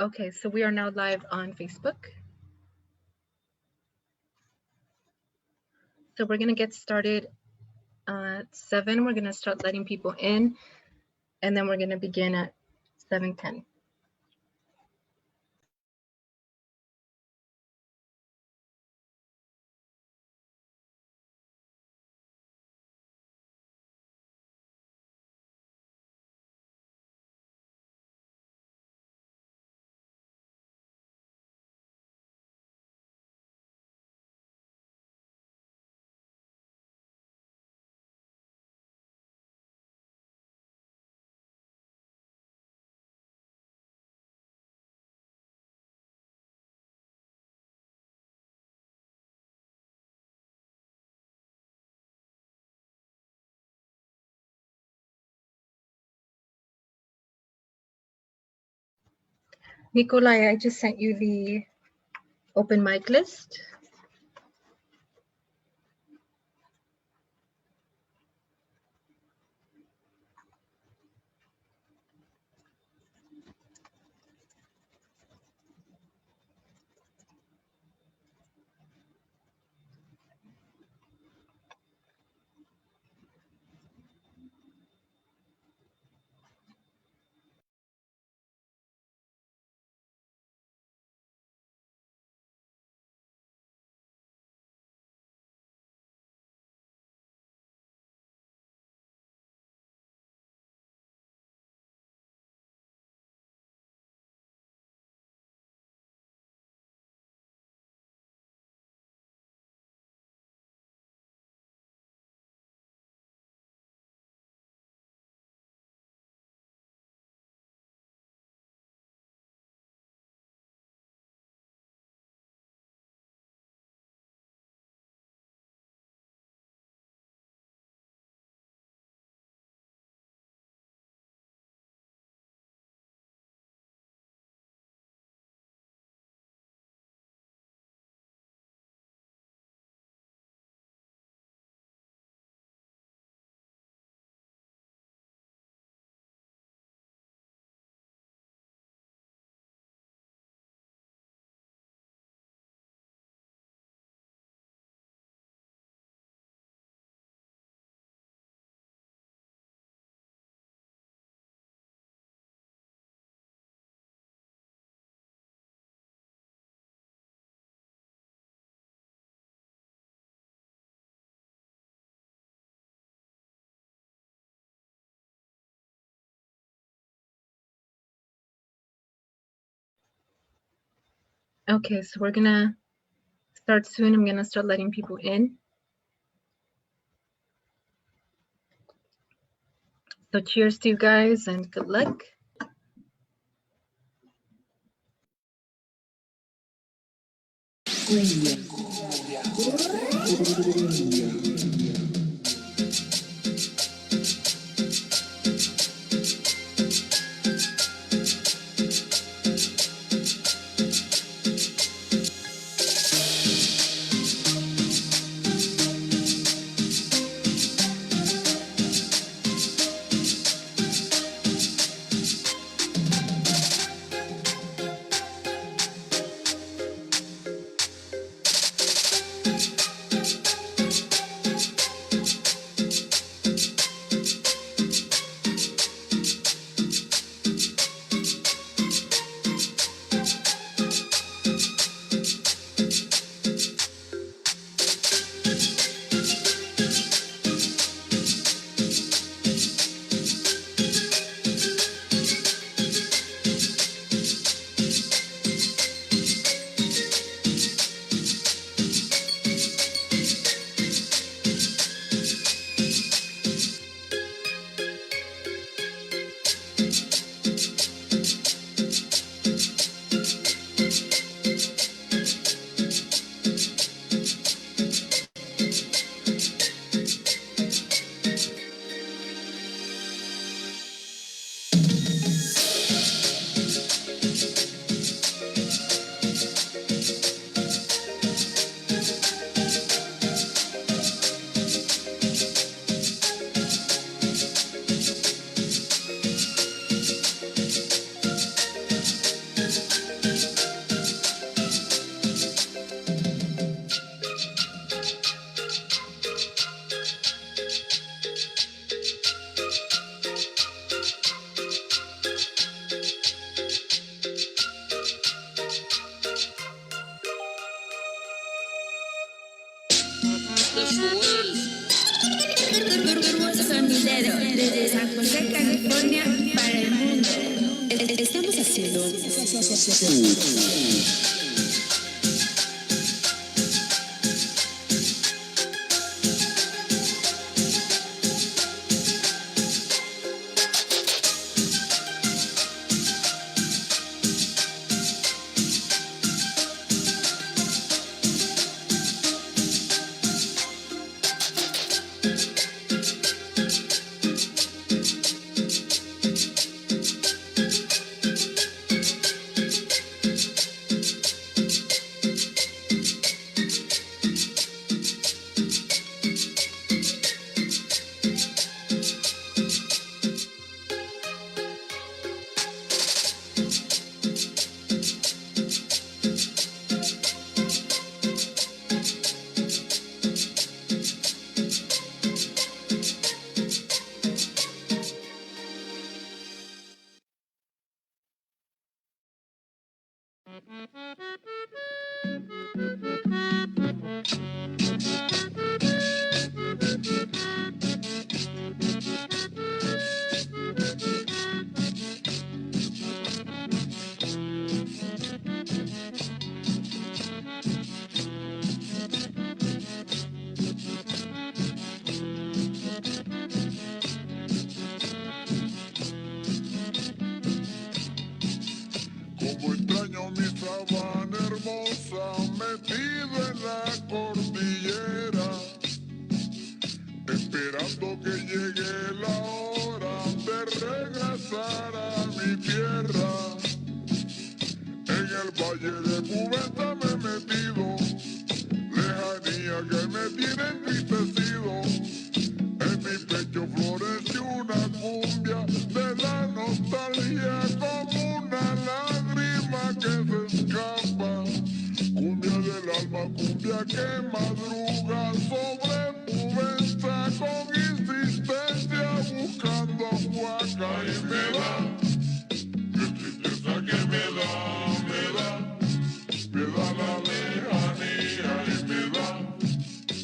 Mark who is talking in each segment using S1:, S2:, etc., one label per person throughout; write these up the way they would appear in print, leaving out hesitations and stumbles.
S1: Okay, so we are now live on Facebook. So we're gonna get started at 7. We're gonna start letting people in, and then we're gonna begin at 7:10. Nikolai, I just sent you the open mic list. Okay, so we're gonna start soon. I'm gonna start letting people in. So cheers to you guys and good luck.
S2: Turboso sonidero desde San José, California, para el mundo. Estamos haciendo
S3: Como extraño mi sabana hermosa, metido en la cordillera, esperando que llegue la hora de regresar a mi tierra. En el valle de Cubeta me he metido, lejanía que me tiene entristecido. En mi pecho florece una cumbia de la nostalgia, como una lágrima que se escapa. Cumbia del alma, cumbia que madruga sobre tu venta con insistencia buscando aguaca. Y me da, qué tristeza que me da la lejanía. Y me da,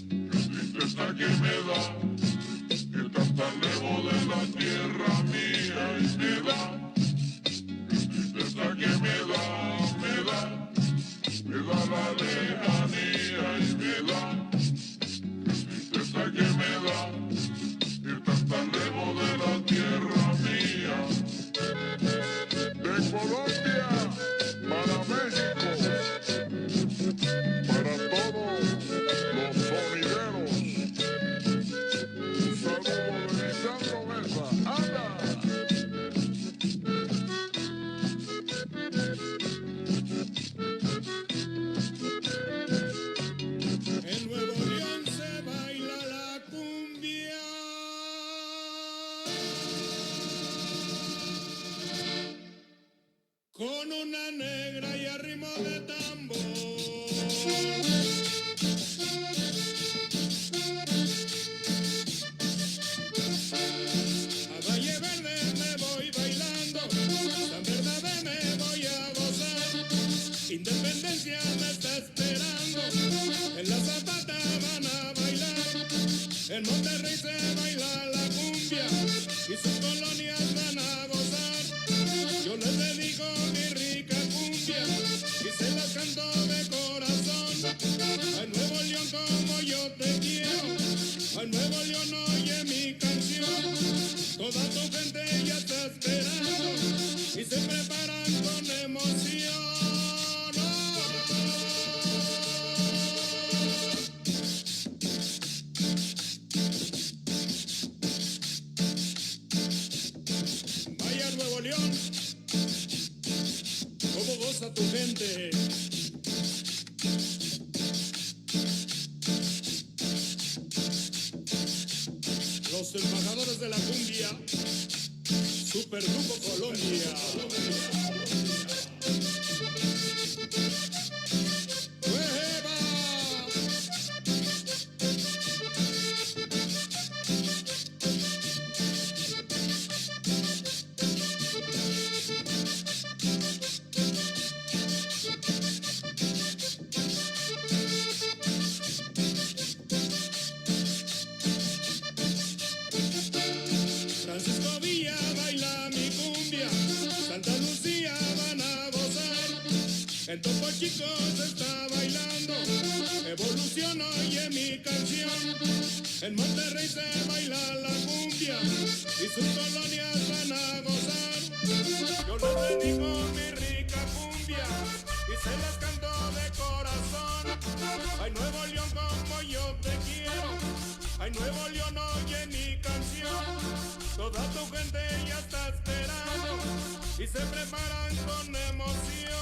S3: qué tristeza que me da. Tan lejos de la tierra mía. Y me da, tristeza que me da la lejanía. Y me da, tristeza que me da, estar tan lejos de la tierra mía. De Colombia para México, para todos los sonideros.
S4: En Nuevo León se baila la cumbia. Con una negra y a ritmo de tambor. A Valle Verde me voy bailando, San Bernabé me voy a gozar. Independencia me está esperando, en la Zapata van a bailar. En Monterrey se baila la cumbia y sus colonias van a gozar. Yo les dedico mi rica cumbia y se las canto de corazón. A Nuevo León como yo te quiero, a Nuevo León oye mi canción. Toda tu gente ya está esperando y se preparan con emoción. Vaya Nuevo León, cómo goza tu gente. Los embajadores de la cumbia, Supergrupo Colombia. Santa Lucía van a gozar. En Topo Chico se está bailando, evolución oye mi canción. En Monterrey se baila la cumbia y sus colonias van a gozar. Yo les dedico mi rica cumbia y se las canto de corazón. Ay, Nuevo León, como yo te quiero. Ay, Nuevo León, oye mi canción. Toda tu gente ya está esperando y se preparan con emoción.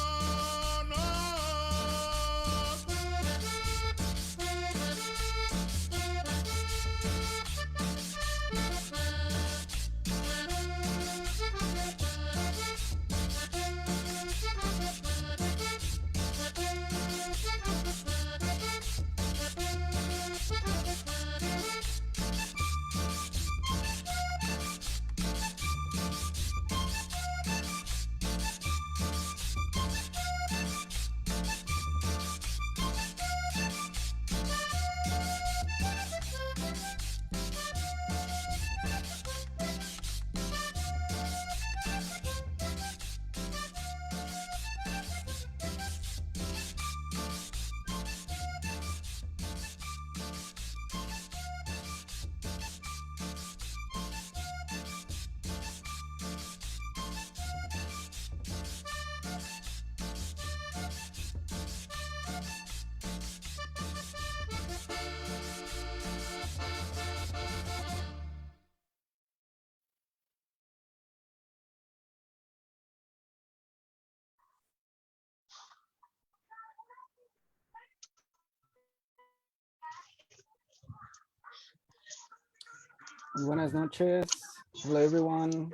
S5: Buenas noches. Hello, everyone.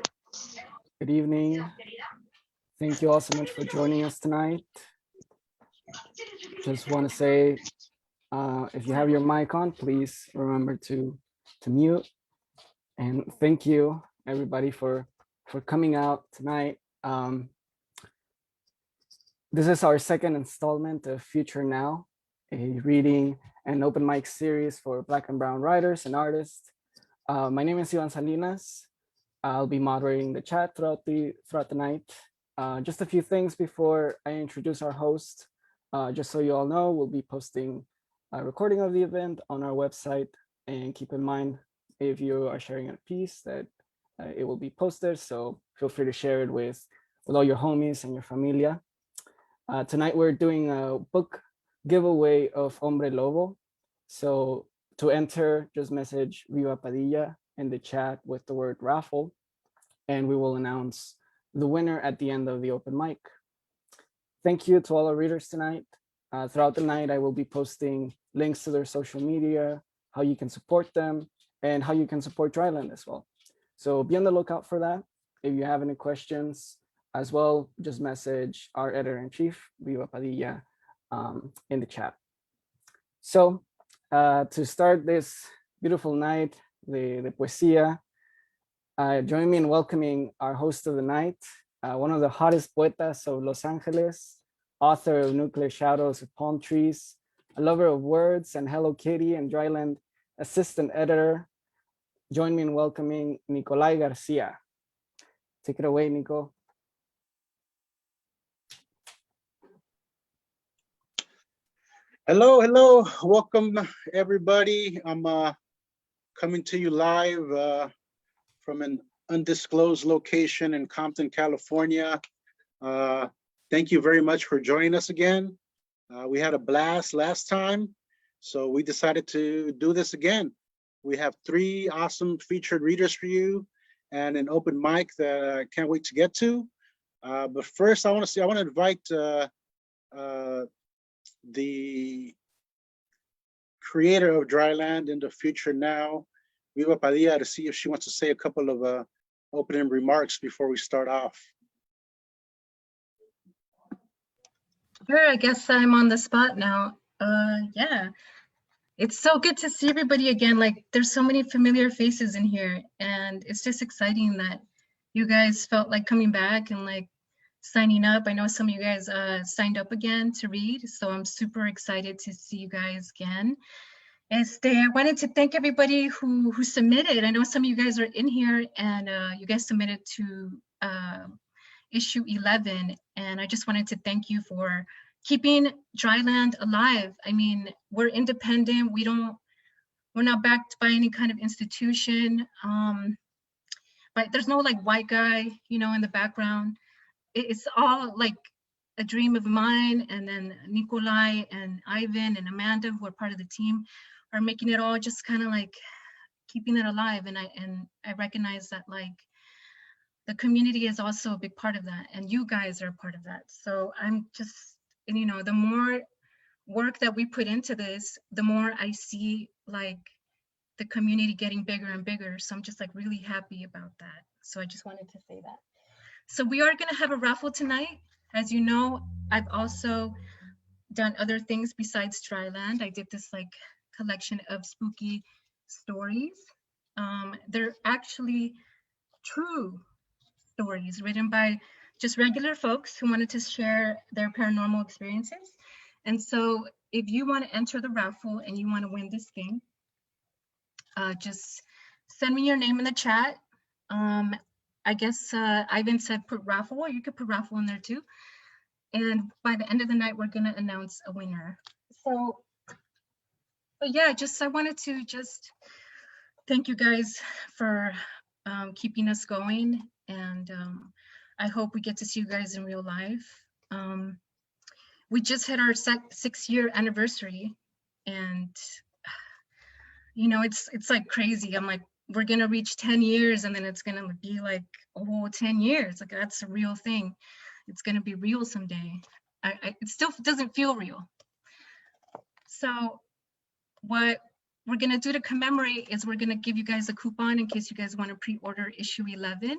S5: Good evening. Thank you all so much for joining us tonight. Just want to say, if you have your mic on, please remember to mute. And thank you, everybody, for coming out tonight. This is our second installment of Future Now, a reading and open mic series for Black and Brown writers and artists. My name is Ivan Salinas. I'll be moderating the chat throughout the night. Just a few things before I introduce our host. Just so you all know, we'll be posting a recording of the event on our website. And keep in mind, if you are sharing a piece, that it will be posted. So feel free to share it with all your homies and your familia. Tonight we're doing a book giveaway of Hombre Lobo. So to enter, just message Viva Padilla in the chat with the word raffle, and we will announce the winner at the end of the open mic. Thank you to all our readers tonight. Throughout the night, I will be posting links to their social media, how you can support them, and how you can support Dryland as well. So be on the lookout for that. If you have any questions as well, just message our editor-in-chief, Viva Padilla, in the chat. So to start this beautiful night, the poesía, join me in welcoming our host of the night, one of the hottest poetas of Los Angeles, author of Nuclear Shadows of Palm Trees, a lover of words and Hello Kitty and Dryland assistant editor. Join me in welcoming Nicolai Garcia. Take it away, Nico.
S6: Hello, hello. Welcome, everybody. I'm coming to you live from an undisclosed location in Compton, California. Thank you very much for joining us again. We had a blast last time, so we decided to do this again. We have 3 awesome featured readers for you and an open mic that I can't wait to get to. But first, I want to invite the creator of Dryland into Future Now, Viva Padilla, to see if she wants to say a couple of opening remarks before we start off.
S1: Sure, I guess I'm on the spot now. Yeah, it's so good to see everybody again. Like, there's so many familiar faces in here, and it's just exciting that you guys felt like coming back and like signing up. I know some of you guys signed up again to read, so I'm super excited to see you guys again. I wanted to thank everybody who submitted. I know some of you guys are in here and you guys submitted to issue 11. And I just wanted to thank you for keeping Dryland alive. I mean, we're independent. We're not backed by any kind of institution. But there's no like white guy, you know, in the background. It's all like a dream of mine. And then Nikolai and Ivan and Amanda, who are part of the team, are making it all just kind of like keeping it alive. And I recognize that like the community is also a big part of that, and you guys are a part of that. So I'm just, and you know, the more work that we put into this, the more I see like the community getting bigger and bigger. So I'm just like really happy about that. So I just wanted to say that. So we are gonna have a raffle tonight. As you know, I've also done other things besides Dryland. I did this like collection of spooky stories. They're actually true stories written by just regular folks who wanted to share their paranormal experiences. And so if you want to enter the raffle and you want to win this thing, just send me your name in the chat. I guess Ivan said put raffle, or you could put raffle in there too. And by the end of the night, we're gonna announce a winner. So, but yeah, I wanted to just thank you guys for keeping us going. And I hope we get to see you guys in real life. We just hit our 6-year anniversary, and you know, it's like crazy. I'm like, we're gonna reach 10 years, and then it's gonna be like a whole 10 years. Like that's a real thing. It's gonna be real someday. It still doesn't feel real. So what we're gonna do to commemorate is we're gonna give you guys a coupon in case you guys want to pre-order issue 11.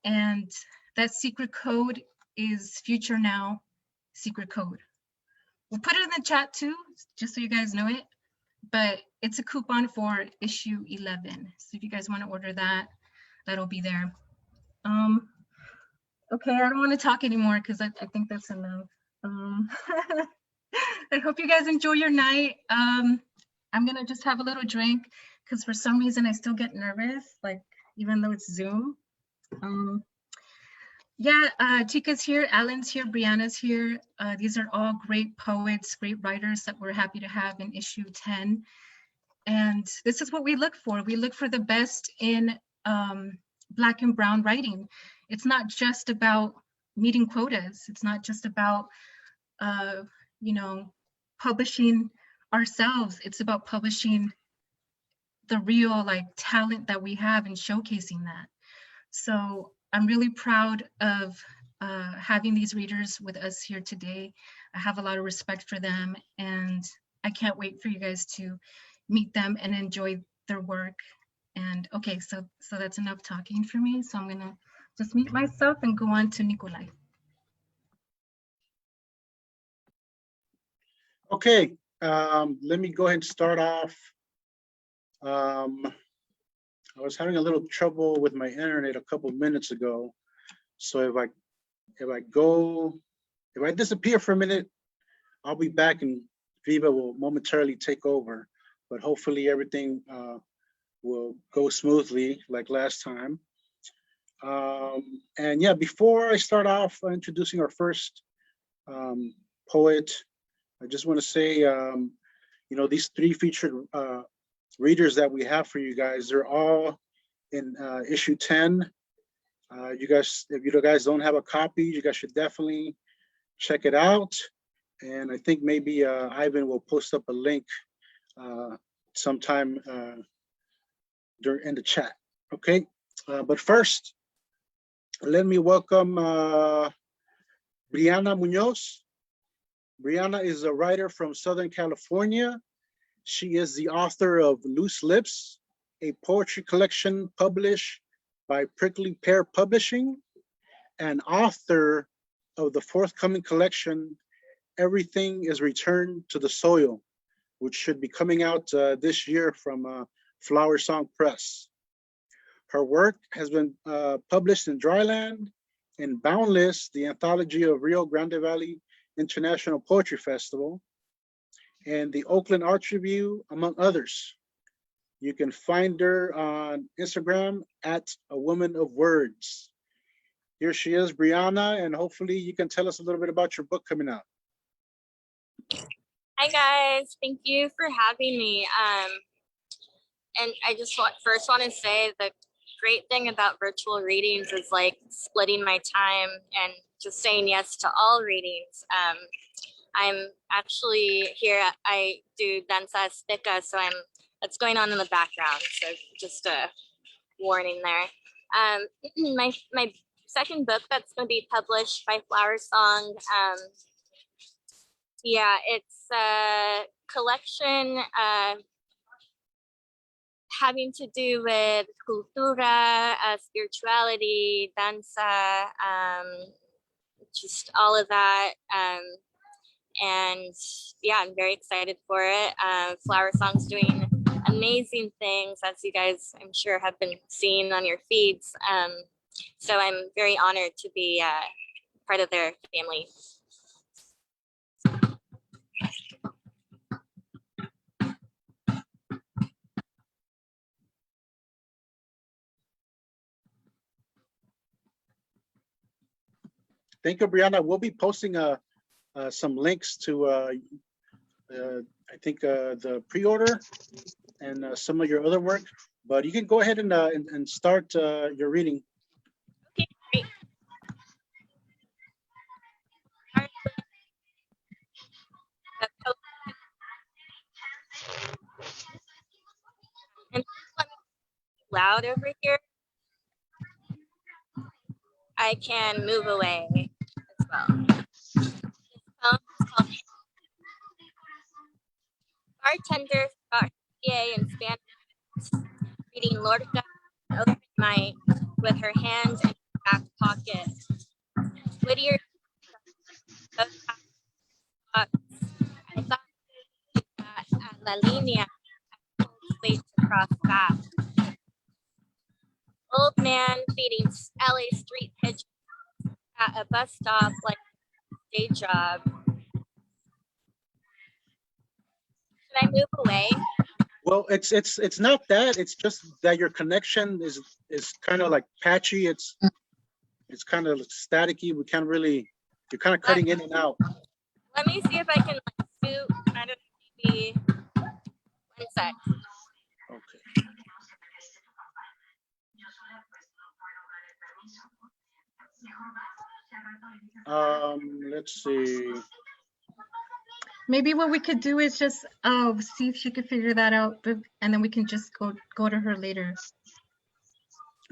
S1: And that secret code is Future Now secret code. We'll put it in the chat too, just so you guys know it. But it's a coupon for issue 11. So if you guys want to order that, that'll be there. Okay, I don't want to talk anymore because I think that's enough. I hope you guys enjoy your night. I'm gonna just have a little drink because for some reason I still get nervous, like even though it's Zoom. Yeah, Tika's here, Alan's here, Briana's here. These are all great poets, great writers that we're happy to have in issue 10. And this is what we look for. We look for the best in Black and Brown writing. It's not just about meeting quotas. It's not just about, you know, publishing ourselves. It's about publishing the real like talent that we have and showcasing that. So I'm really proud of having these readers with us here today. I have a lot of respect for them, and I can't wait for you guys to meet them and enjoy their work. And okay, so that's enough talking for me. So I'm gonna just mute myself and go on to Nikolai.
S6: Okay, let me go ahead and start off. I was having a little trouble with my internet a couple minutes ago. So if I disappear for a minute, I'll be back and Viva will momentarily take over, but hopefully everything will go smoothly like last time. And yeah, before I start off introducing our first poet, I just want to say, you know, these 3 featured readers that we have for you guys, they're all in issue 10. You guys, if you guys don't have a copy, you guys should definitely check it out. And I think maybe Ivan will post up a link sometime in the chat. Okay, but first, let me welcome Briana Muñoz. Briana is a writer from Southern California. She is the author of Loose Lips, a poetry collection published by Prickly Pear Publishing, and author of the forthcoming collection, Everything is Returned to the Soil, which should be coming out this year from Flower Song Press. Her work has been published in Dryland, in Boundless, the anthology of Rio Grande Valley International Poetry Festival, and the Oakland Art Review, among others. You can find her on Instagram at A Woman of Words. here she is, Briana, and hopefully you can tell us a little bit about your book coming out.
S7: Hi guys, thank you for having me. And I just first want to say the great thing about virtual readings is like splitting my time and just saying yes to all readings. I'm actually here. I do danza azteca, so that's going on in the background. So just a warning there. My second book that's going to be published by Flower Song. Yeah, it's a collection having to do with cultura, spirituality, danza, just all of that. And yeah, I'm very excited for it. Flower Song's doing amazing things, as you guys, I'm sure, have been seeing on your feeds. So I'm very honored to be part of their family.
S6: Thank you, Briana. We'll be posting some links to, I think, the pre-order and some of your other work. But you can go ahead and start your reading.
S7: Okay, great. And loud over here. I can move away as well. This poem is called Bartender, RPA in Spanish, reading Lorca, open mic with her hands in her back pocket. Whittier, I thought that at La Linea, I pulled weight to cross fast. Old man feeding LA street pigeons at a bus stop like a day job. Should I move away?
S6: Well, it's not that. It's just that your connection is kind of like patchy. It's kind of staticky. We can't really. You're kind of cutting in and out.
S7: Let me see if I can like scoot. I don't know, maybe 1 sec.
S6: Okay. Let's see.
S1: Maybe what we could do is just see if she could figure that out, and then we can just go to her later.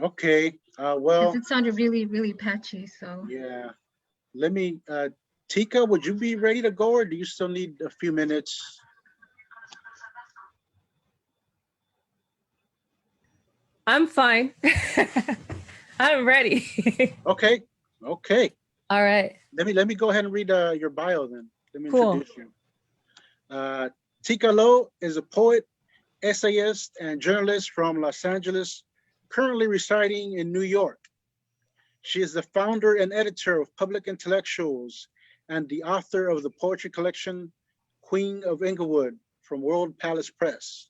S6: Okay. Well.
S1: Because it sounded really, really patchy. So.
S6: Yeah. Let me. Teka, would you be ready to go, or do you still need a few minutes?
S8: I'm fine. I'm ready.
S6: Okay. Okay.
S8: All right.
S6: Let me go ahead and read your bio then. Let me
S8: Cool.
S6: introduce you. Teka Lo is a poet, essayist, and journalist from Los Angeles, currently residing in New York. She is the founder and editor of Public Intellectuals and the author of the poetry collection Queen of Inglewood from World Palace Press.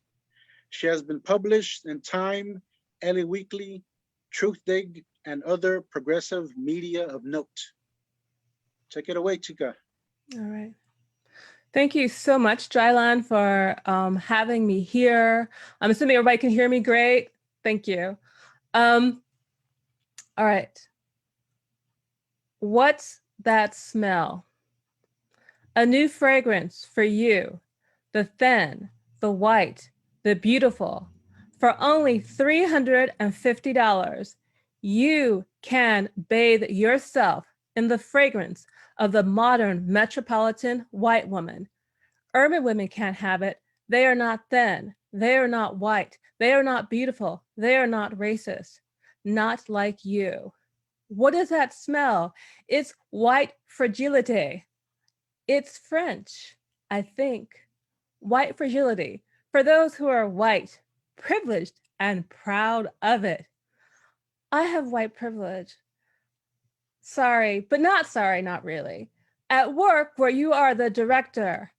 S6: She has been published in Time, LA Weekly, Truthdig, and other progressive media of note. Take it away, Teka.
S8: All right. Thank you so much, Dryland, for having me here. I'm assuming everybody can hear me great. Thank you. All right. What's that smell? A new fragrance for you, the thin, the white, the beautiful. For only $350, you can bathe yourself in the fragrance of the modern metropolitan white woman. Urban women can't have it. They are not thin. They are not white. They are not beautiful. They are not racist. Not like you. What does that smell? It's white fragility. It's French, I think. White fragility. For those who are white, privileged, and proud of it. I have white privilege. Sorry, but not sorry, not really. At work, where you are the director,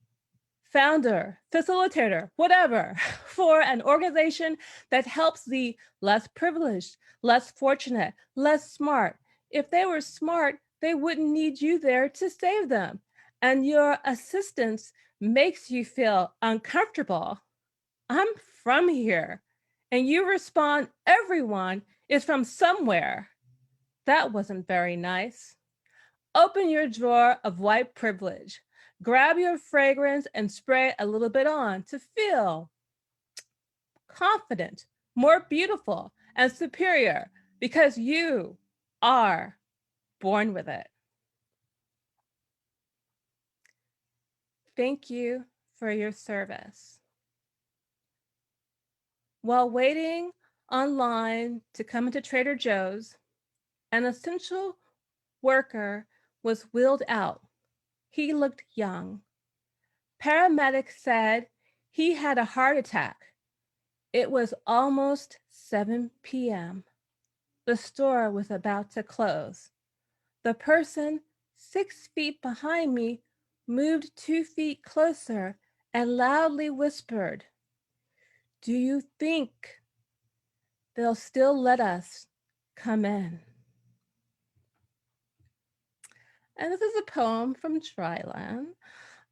S8: founder, facilitator, whatever, for an organization that helps the less privileged, less fortunate, less smart, If they were smart, they wouldn't need you there to save them. And your assistance makes you feel uncomfortable. I'm from here. And you respond, everyone is from somewhere. That wasn't very nice. Open your drawer of white privilege. Grab your fragrance and spray a little bit on to feel confident, more beautiful, and superior because you are born with it. Thank you for your service. While waiting online to come into Trader Joe's, an essential worker was wheeled out. He looked young. Paramedics said he had a heart attack. It was almost 7 p.m. The store was about to close. The person 6 feet behind me moved 2 feet closer and loudly whispered, "Do you think they'll still let us come in?" And this is a poem from Dryland.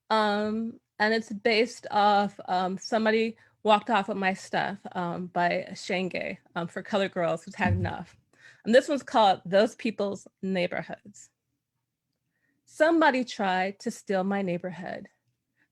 S8: And it's based off Somebody Walked Off with My Stuff by Shenge for colored girls who's had enough. And this one's called Those People's Neighborhoods. Somebody tried to steal my neighborhood.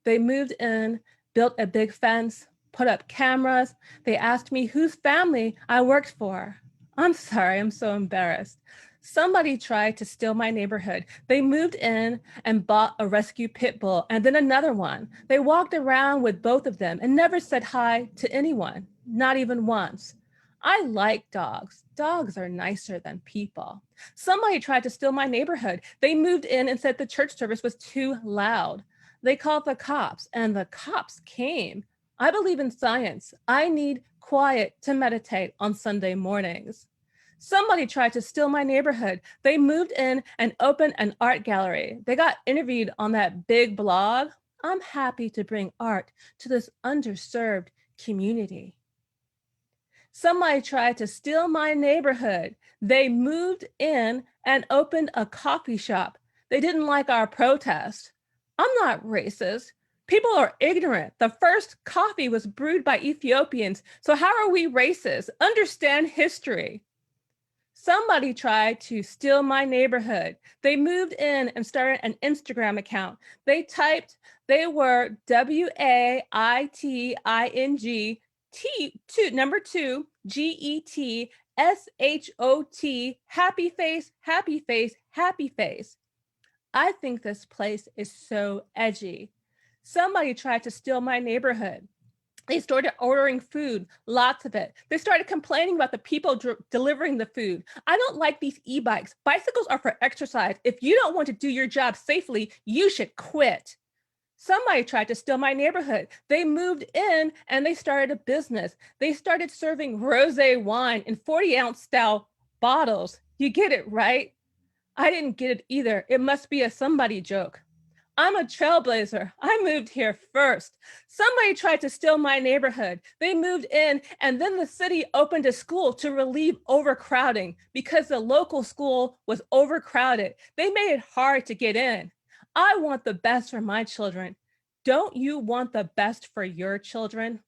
S8: They moved in, built a big fence, put up cameras. They asked me whose family I worked for. I'm sorry, I'm so embarrassed. Somebody tried to steal my neighborhood. They moved in and bought a rescue pit bull and then another one. They walked around with both of them and never said hi to anyone, not even once. I like dogs. Dogs are nicer than people. Somebody tried to steal my neighborhood. They moved in and said the church service was too loud. They called the cops and the cops came. I believe in science. I need quiet to meditate on Sunday mornings. Somebody tried to steal my neighborhood. They moved in and opened an art gallery. They got interviewed on that big blog. I'm happy to bring art to this underserved community. Somebody tried to steal my neighborhood. They moved in and opened a coffee shop. They didn't like our protest. I'm not racist. People are ignorant. The first coffee was brewed by Ethiopians. So how are we racist? Understand history. Somebody tried to steal my neighborhood. They moved in and started an Instagram account. They typed, they were WAITING number 2 GETSHOT, happy face, happy face, happy face. I think this place is so edgy. Somebody tried to steal my neighborhood. They started ordering food, lots of it. They started complaining about the people delivering the food. I don't like these e-bikes. Bicycles are for exercise. If you don't want to do your job safely, you should quit. Somebody tried to steal my neighborhood. They moved in and they started a business. They started serving rosé wine in 40-ounce style bottles. You get it, right? I didn't get it either. It must be a somebody joke. I'm a trailblazer. I moved here first. Somebody tried to steal my neighborhood. They moved in and then the city opened a school to relieve overcrowding because the local school was overcrowded. They made it hard to get in. I want the best for my children. Don't you want the best for your children?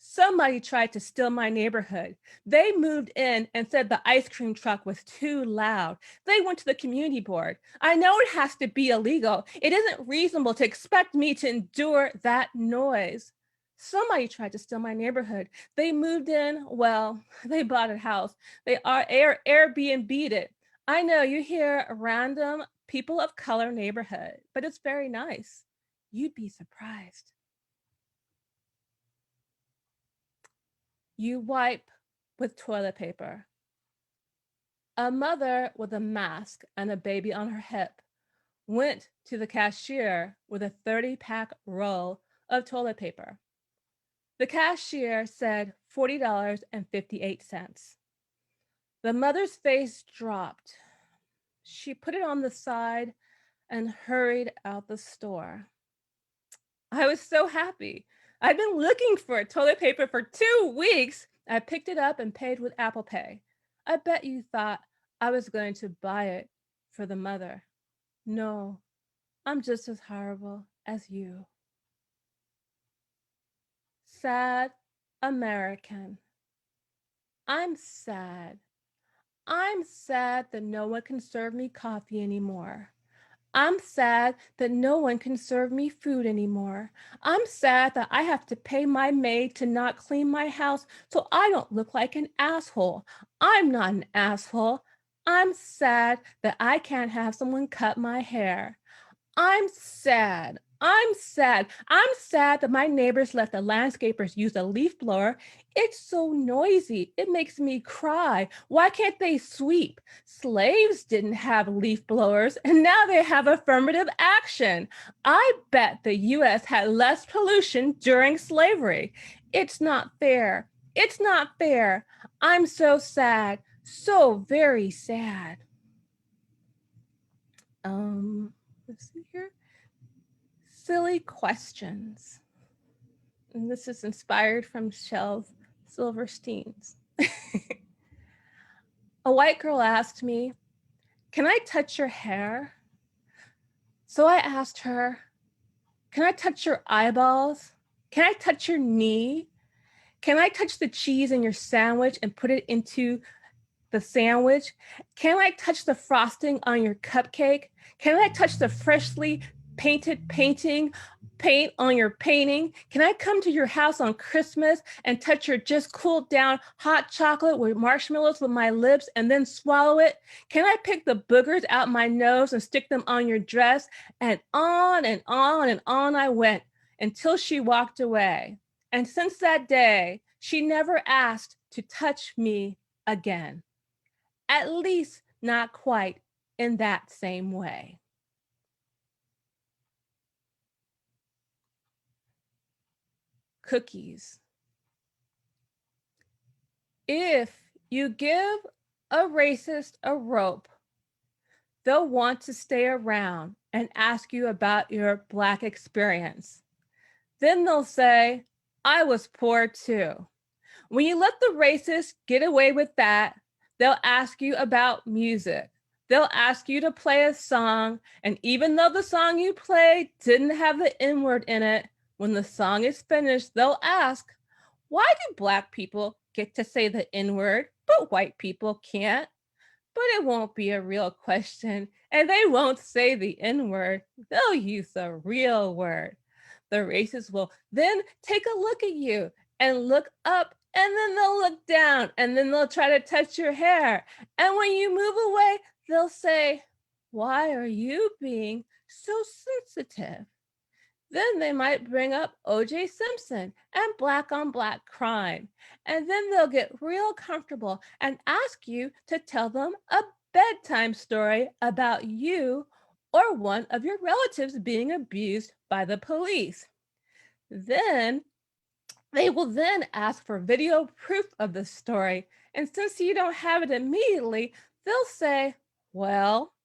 S8: Somebody tried to steal my neighborhood. They moved in and said the ice cream truck was too loud. They went to the community board. I know it has to be illegal. It isn't reasonable to expect me to endure that noise. Somebody tried to steal my neighborhood. They moved in, well, they bought a house. They Airbnb'd it. I know you hear a random people of color neighborhood, but it's very nice. You'd be surprised. You wipe with toilet paper. A mother with a mask and a baby on her hip went to the cashier with a 30-pack roll of toilet paper. The cashier said $40.58. The mother's face dropped. She put it on the side and hurried out the store. I was so happy. I'd been looking for toilet paper for 2 weeks. I picked it up and paid with Apple Pay. I bet you thought I was going to buy it for the mother. No, I'm just as horrible as you. Sad American. I'm sad. I'm sad that no one can serve me coffee anymore. I'm sad that no one can serve me food anymore. I'm sad that I have to pay my maid to not clean my house so I don't look like an asshole. I'm not an asshole. I'm sad that I can't have someone cut my hair. I'm sad. I'm sad. I'm sad that my neighbors let the landscapers use a leaf blower. It's so noisy. It makes me cry. Why can't they sweep? Slaves didn't have leaf blowers, and now they have affirmative action. I bet the US had less pollution during slavery. It's not fair. It's not fair. I'm so sad. So very sad. Let's see here. Silly questions. And this is inspired from Shel Silverstein's. A white girl asked me, "Can I touch your hair?" So I asked her, "Can I touch your eyeballs? Can I touch your knee? Can I touch the cheese in your sandwich and put it into the sandwich? Can I touch the frosting on your cupcake? Can I touch the freshly painted paint on your painting? Can I come to your house on Christmas and touch your just cooled down hot chocolate with marshmallows with my lips and then swallow it? Can I pick the boogers out my nose and stick them on your dress?" And on and on and on I went until she walked away. And since that day, she never asked to touch me again. At least not quite in that same way. Cookies. If you give a racist a rope, they'll want to stay around and ask you about your Black experience. Then they'll say, "I was poor too." When you let the racist get away with that, they'll ask you about music. They'll ask you to play a song, and even though the song you played didn't have the N-word in it, when the song is finished, they'll ask, "Why do Black people get to say the N-word, but white people can't?" But it won't be a real question, and they won't say the N-word. They'll use a real word. The racist will then take a look at you and look up, and then they'll look down, and then they'll try to touch your hair. And when you move away, they'll say, "Why are you being so sensitive?" Then they might bring up O.J. Simpson and Black on Black crime. And then they'll get real comfortable and ask you to tell them a bedtime story about you or one of your relatives being abused by the police. Then they will then ask for video proof of the story. And since you don't have it immediately, they'll say, "Well,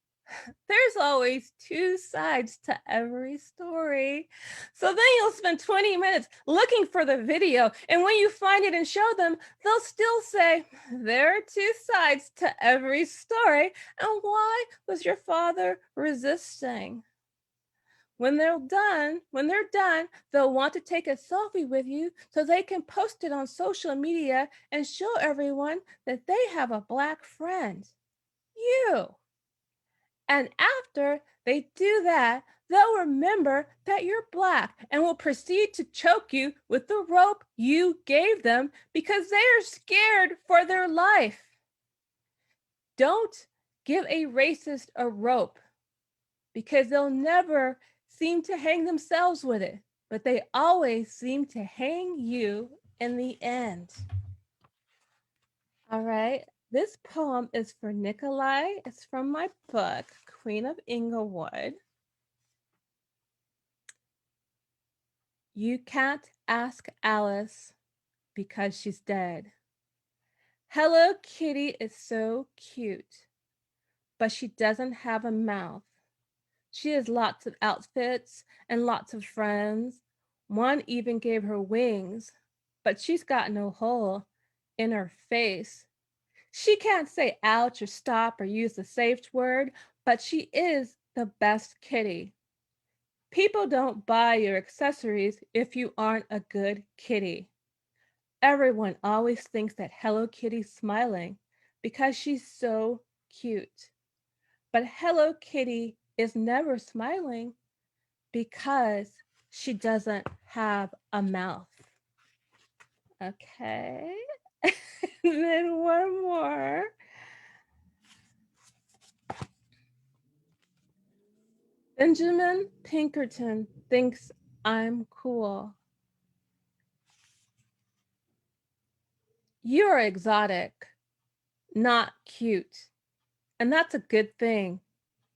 S8: there's always two sides to every story." So then you'll spend 20 minutes looking for the video. And when you find it and show them, they'll still say, "There are two sides to every story. And why was your father resisting?" When they're done, they'll want to take a selfie with you so they can post it on social media and show everyone that they have a Black friend, you. And after they do that, they'll remember that you're Black and will proceed to choke you with the rope you gave them because they are scared for their life. Don't give a racist a rope because they'll never seem to hang themselves with it, but they always seem to hang you in the end. All right. This poem is for Nikolai. It's from my book, Queen of Inglewood. You can't ask Alice because she's dead. Hello Kitty is so cute, but she doesn't have a mouth. She has lots of outfits and lots of friends. One even gave her wings, but she's got no hole in her face. She can't say ouch or stop or use the safe word, but she is the best kitty. People don't buy your accessories if you aren't a good kitty. Everyone always thinks that Hello Kitty's smiling because she's so cute. But Hello Kitty is never smiling because she doesn't have a mouth. Okay. And then one more. Benjamin Pinkerton thinks I'm cool. You're exotic, not cute. And that's a good thing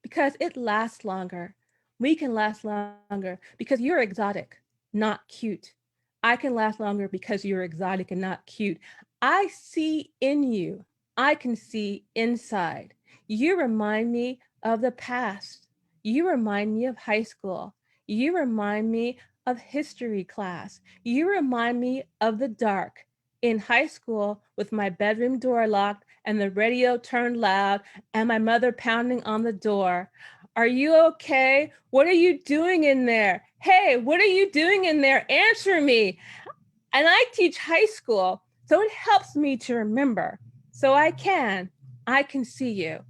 S8: because it lasts longer. We can last longer because you're exotic, not cute. I can last longer because you're exotic and not cute. I see in you. I can see inside. You remind me of the past. You remind me of high school. You remind me of history class. You remind me of the dark in high school with my bedroom door locked and the radio turned loud and my mother pounding on the door. Are you okay? What are you doing in there? Hey, what are you doing in there? Answer me. And I teach high school, so it helps me to remember. So I can see you.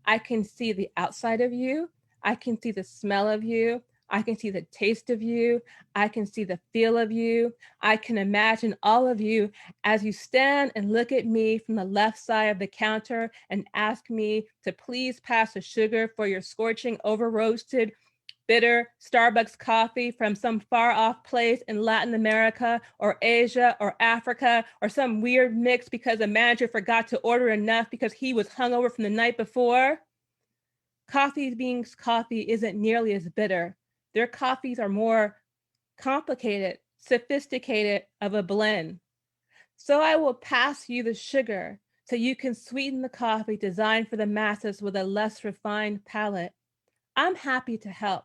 S8: I can see the outside of you. I can see the smell of you. I can see the taste of you. I can see the feel of you. I can imagine all of you as you stand and look at me from the left side of the counter and ask me to please pass the sugar for your scorching over roasted bitter Starbucks coffee from some far off place in Latin America or Asia or Africa or some weird mix because the manager forgot to order enough because he was hungover from the night before. Coffee beans coffee isn't nearly as bitter. Their coffees are more complicated, sophisticated of a blend. So I will pass you the sugar so you can sweeten the coffee designed for the masses with a less refined palate. I'm happy to help.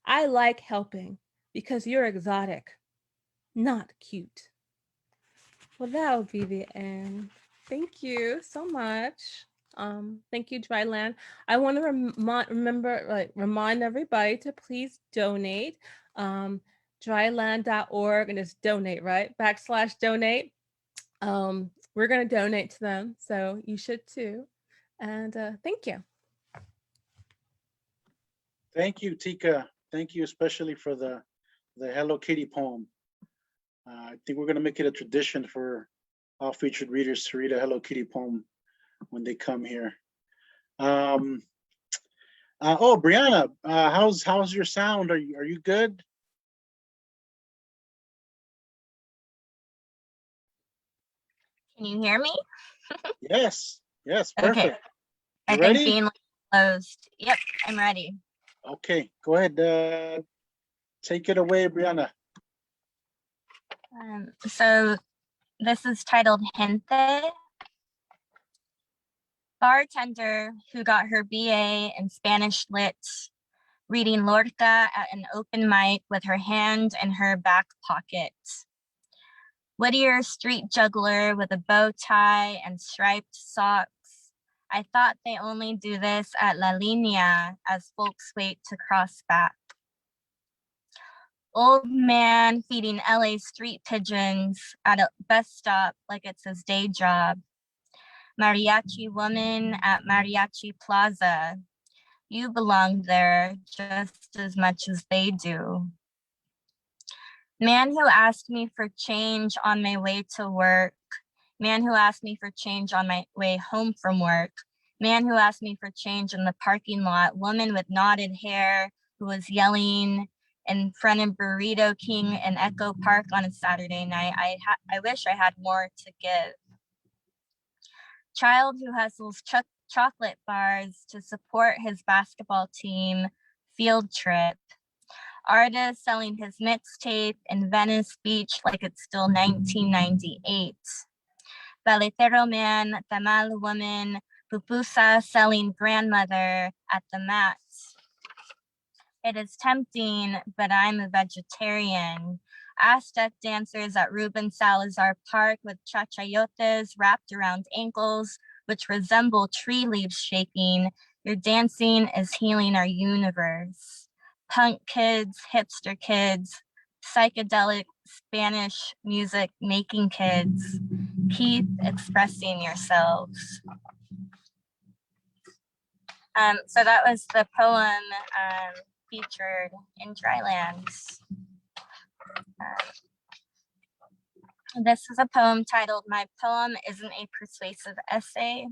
S8: I like helping because you're exotic, not cute. Well, that'll be the end. Thank you so much. Thank you, Dryland. I want to remind everybody to please donate. Dryland.org and it's donate, right? /donate. We're going to donate to them, so you should too. And thank you.
S6: Thank you, Tika. Thank you especially for the Hello Kitty poem. I think we're gonna make it a tradition for all featured readers to read a Hello Kitty poem when they come here. Oh, Briana, how's your sound? Are you good?
S7: Can you hear me?
S6: Yes, perfect.
S7: Okay. I
S6: You
S7: think
S6: ready?
S7: being closed. Yep, I'm ready.
S6: Okay, go ahead. Take it away, Briana.
S7: So this is titled Gente. Bartender who got her BA in Spanish Lit, reading Lorca at an open mic with her hand in her back pocket. Whittier street juggler with a bow tie and striped socks. I thought they only do this at La Linea as folks wait to cross back. Old man feeding LA street pigeons at a bus stop like it's his day job. Mariachi woman at Mariachi Plaza. You belong there just as much as they do. Man who asked me for change on my way to work. Man who asked me for change on my way home from work. Man who asked me for change in the parking lot. Woman with knotted hair who was yelling in front of Burrito King in Echo Park on a Saturday night. I wish I had more to give. Child who hustles chocolate bars to support his basketball team field trip. Artist selling his mixtape in Venice Beach like it's still 1998. Baletero man, tamal woman, pupusa selling grandmother at the mat. It is tempting, but I'm a vegetarian. Aztec dancers at Ruben Salazar Park with chachayotes wrapped around ankles, which resemble tree leaves shaking. Your dancing is healing our universe. Punk kids, hipster kids, psychedelic Spanish music making kids, keep expressing yourselves. So that was the poem featured in Dryland. This is a poem titled "My Poem Isn't a Persuasive Essay."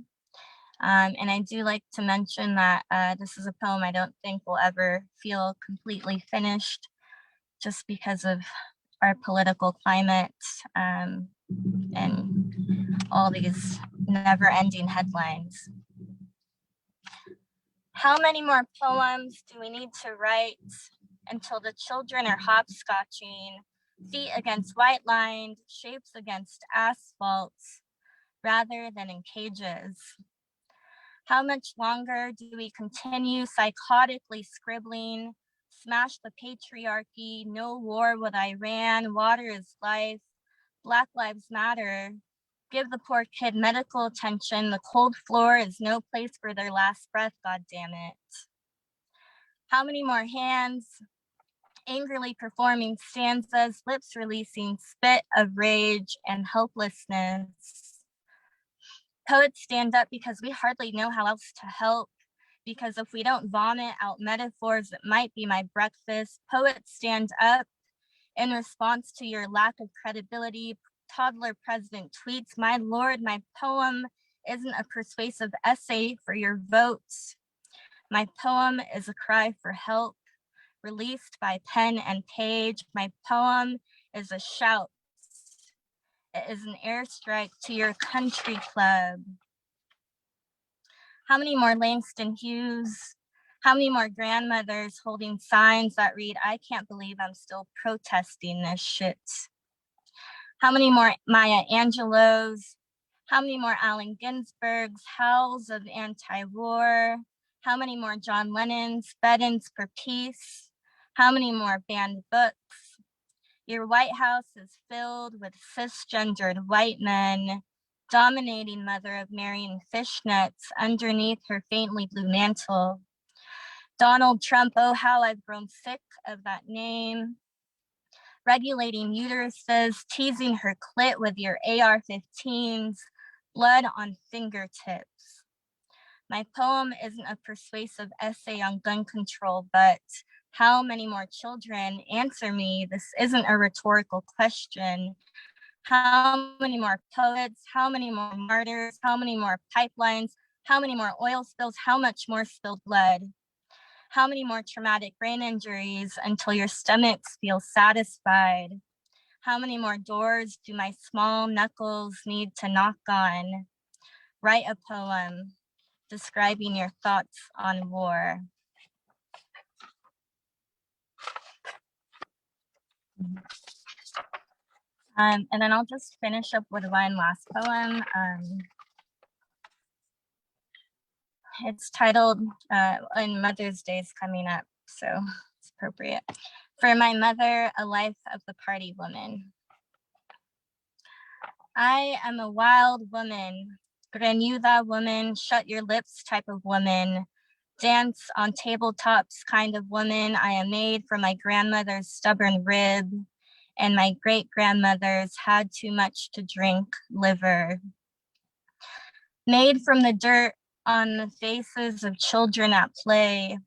S7: And I do like to mention that this is a poem I don't think will ever feel completely finished just because of our political climate and all these never-ending headlines. How many more poems do we need to write until the children are hopscotching, feet against white-lined, shapes against asphalt, rather than in cages? How much longer do we continue psychotically scribbling, smash the patriarchy, no war with Iran, water is life, Black Lives Matter, give the poor kid medical attention, the cold floor is no place for their last breath, God damn it. How many more hands angrily performing stanzas, lips releasing spit of rage and helplessness? Poets stand up because we hardly know how else to help, because if we don't vomit out metaphors that might be my breakfast, poets stand up in response to your lack of credibility. Toddler president tweets, "My lord, my poem isn't a persuasive essay for your votes. My poem is a cry for help, released by pen and page. My poem is a shout. It is an airstrike to your country club." How many more Langston Hughes? How many more grandmothers holding signs that read, "I can't believe I'm still protesting this shit"? How many more Maya Angelos? How many more Allen Ginsberg's howls of anti-war? How many more John Lennon's beddings for peace? How many more banned books? Your White House is filled with cisgendered white men, dominating mother of marrying fishnets underneath her faintly blue mantle. Donald Trump, oh how I've grown sick of that name. Regulating uteruses, teasing her clit with your AR-15s, blood on fingertips. My poem isn't a persuasive essay on gun control, but how many more children? Answer me, this isn't a rhetorical question. How many more poets? How many more martyrs? How many more pipelines? How many more oil spills? How much more spilled blood? How many more traumatic brain injuries until your stomachs feel satisfied? How many more doors do my small knuckles need to knock on? Write a poem describing your thoughts on war. And then I'll just finish up with one last poem. It's titled, and Mother's Day is coming up, so it's appropriate. For my mother, a life of the party woman. I am a wild woman, greñuda woman, shut your lips type of woman, dance on tabletops kind of woman. I am made from my grandmother's stubborn rib, and my great-grandmother's had too much to drink liver. Made from the dirt on the faces of children at play,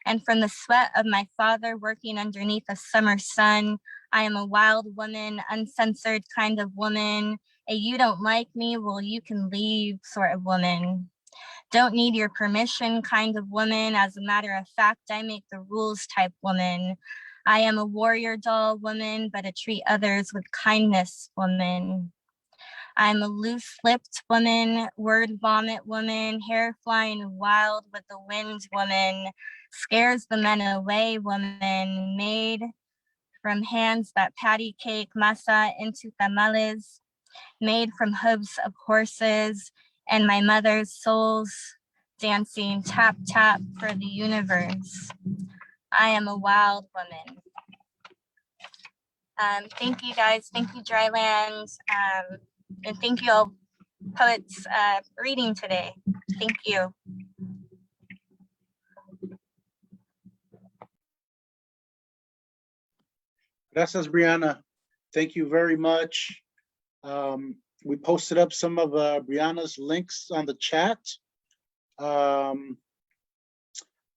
S7: and from the sweat of my father working underneath a summer sun. I am a wild woman, uncensored kind of woman, a you don't like me, well you can leave sort of woman. Don't need your permission kind of woman, as a matter of fact, I make the rules type woman. I am a warrior doll woman, but I treat others with kindness woman. I'm a loose-lipped woman, word vomit woman, hair flying wild with the wind woman, scares the men away woman, made from hands that patty cake masa into tamales, made from hooves of horses, and my mother's soul's dancing tap tap for the universe. I am a wild woman. Thank you guys, thank you Dryland, and thank you all poet's reading today. Thank you.
S6: Gracias, Briana. Thank you very much. We posted up some of Briana's links on the chat.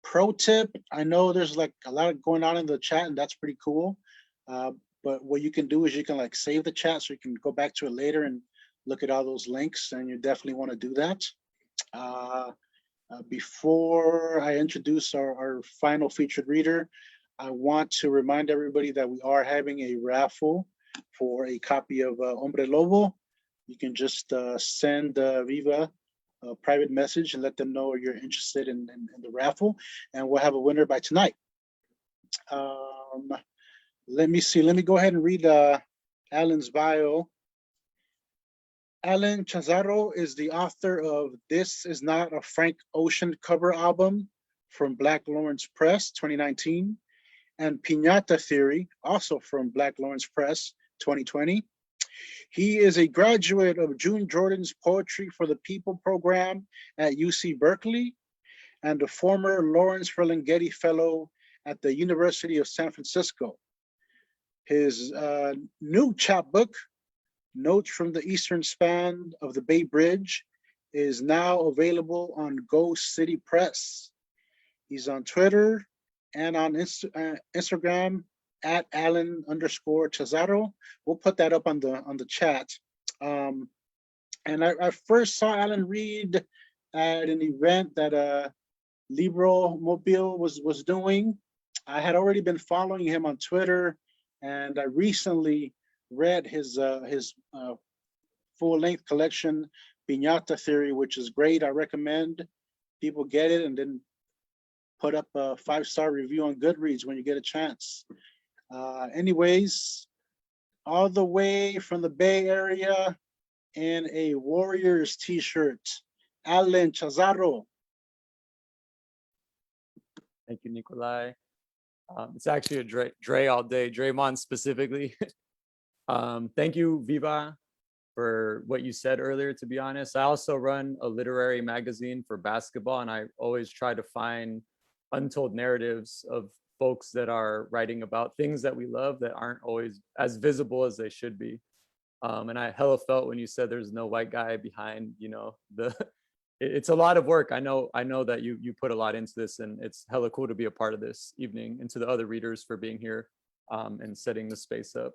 S6: Pro tip, I know there's like a lot going on in the chat, and that's pretty cool. But what you can do is you can like save the chat so you can go back to it later and look at all those links, and you definitely want to do that. Before I introduce our final featured reader, I want to remind everybody that we are having a raffle for a copy of Hombre Lobo. You can just send Viva a private message and let them know you're interested in the raffle, and we'll have a winner by tonight. Let me see. Let me go ahead and read Alan's bio. Alan Chazaro is the author of This Is Not a Frank Ocean cover album from Black Lawrence Press, 2019, and Piñata Theory, also from Black Lawrence Press, 2020. He is a graduate of June Jordan's Poetry for the People program at UC Berkeley and a former Lawrence Ferlinghetti Fellow at the University of San Francisco. His new chapbook, Notes from the Eastern Span of the Bay Bridge, is now available on Go City Press. He's on Twitter and on Instagram at Alan_Chazaro. We'll put that up on the chat. And I first saw Alan read at an event that Libro Mobile was doing. I had already been following him on Twitter, and I recently read his full-length collection, Piñata Theory, which is great. I recommend people get it and then put up a 5-star review on Goodreads when you get a chance. Anyways, all the way from the Bay Area in a Warriors t-shirt, Alan Chazaro.
S9: Thank you, Nikolai. It's actually a Dre all day, Draymond specifically. Thank you, Viva, for what you said earlier, to be honest. I also run a literary magazine for basketball, and I always try to find untold narratives of folks that are writing about things that we love that aren't always as visible as they should be. And I hella felt when you said there's no white guy behind, you know, it's a lot of work. I know that you put a lot into this, and it's hella cool to be a part of this evening, and to the other readers for being here and setting the space up.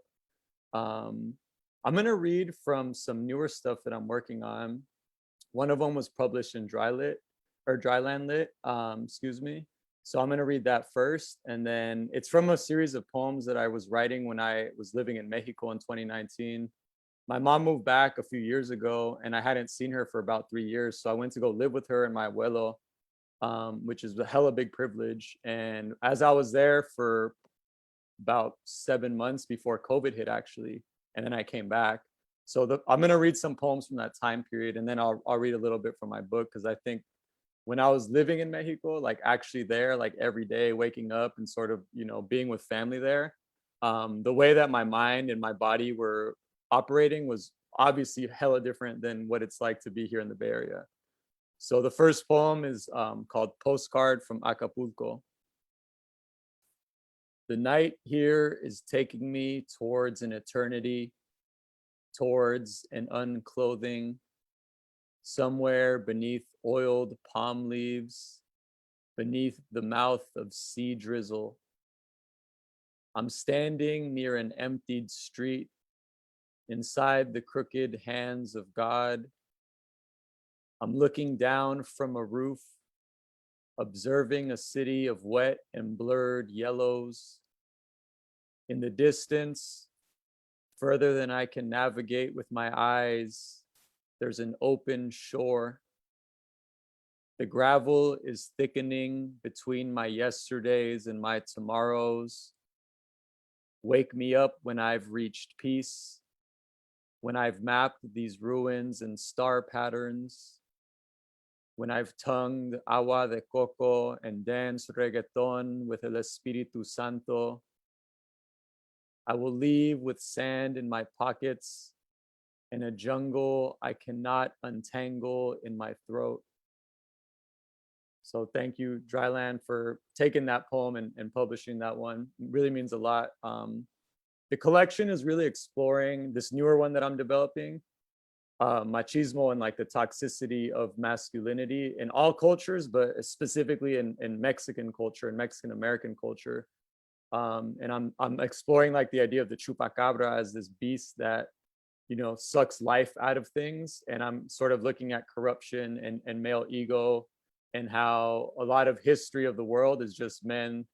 S9: I'm gonna read from some newer stuff that I'm working on. One of them was published in Dryland Lit, excuse me. So I'm gonna read that first, and then it's from a series of poems that I was writing when I was living in Mexico in 2019. My mom moved back a few years ago, and I hadn't seen her for about 3 years. So I went to go live with her and my abuelo, which is a hella big privilege. And as I was there for about 7 months before COVID hit, actually, and then I came back. So I'm gonna read some poems from that time period, and then I'll read a little bit from my book, because I think when I was living in Mexico, like actually there, like every day, waking up and sort of, you know, being with family there, the way that my mind and my body were operating was obviously hella different than what it's like to be here in the Bay Area. So the first poem is called Postcard from Acapulco. The night here is taking me towards an eternity, towards an unclothing, somewhere beneath oiled palm leaves, beneath the mouth of sea drizzle. I'm standing near an emptied street, inside the crooked hands of God. I'm looking down from a roof, observing a city of wet and blurred yellows. In the distance, further than I can navigate with my eyes, there's an open shore. The gravel is thickening between my yesterdays and my tomorrows. Wake me up when I've reached peace, when I've mapped these ruins and star patterns, when I've tongued agua de coco and danced reggaeton with el Espíritu Santo. I will leave with sand in my pockets in a jungle I cannot untangle in my throat. So thank you, Dryland, for taking that poem and publishing that one. It really means a lot. The collection is really exploring this newer one that I'm developing, machismo and like the toxicity of masculinity in all cultures, but specifically in Mexican culture and Mexican American culture. And I'm exploring like the idea of the chupacabra as this beast that, you know, sucks life out of things. And I'm sort of looking at corruption and male ego, and how a lot of history of the world is just men,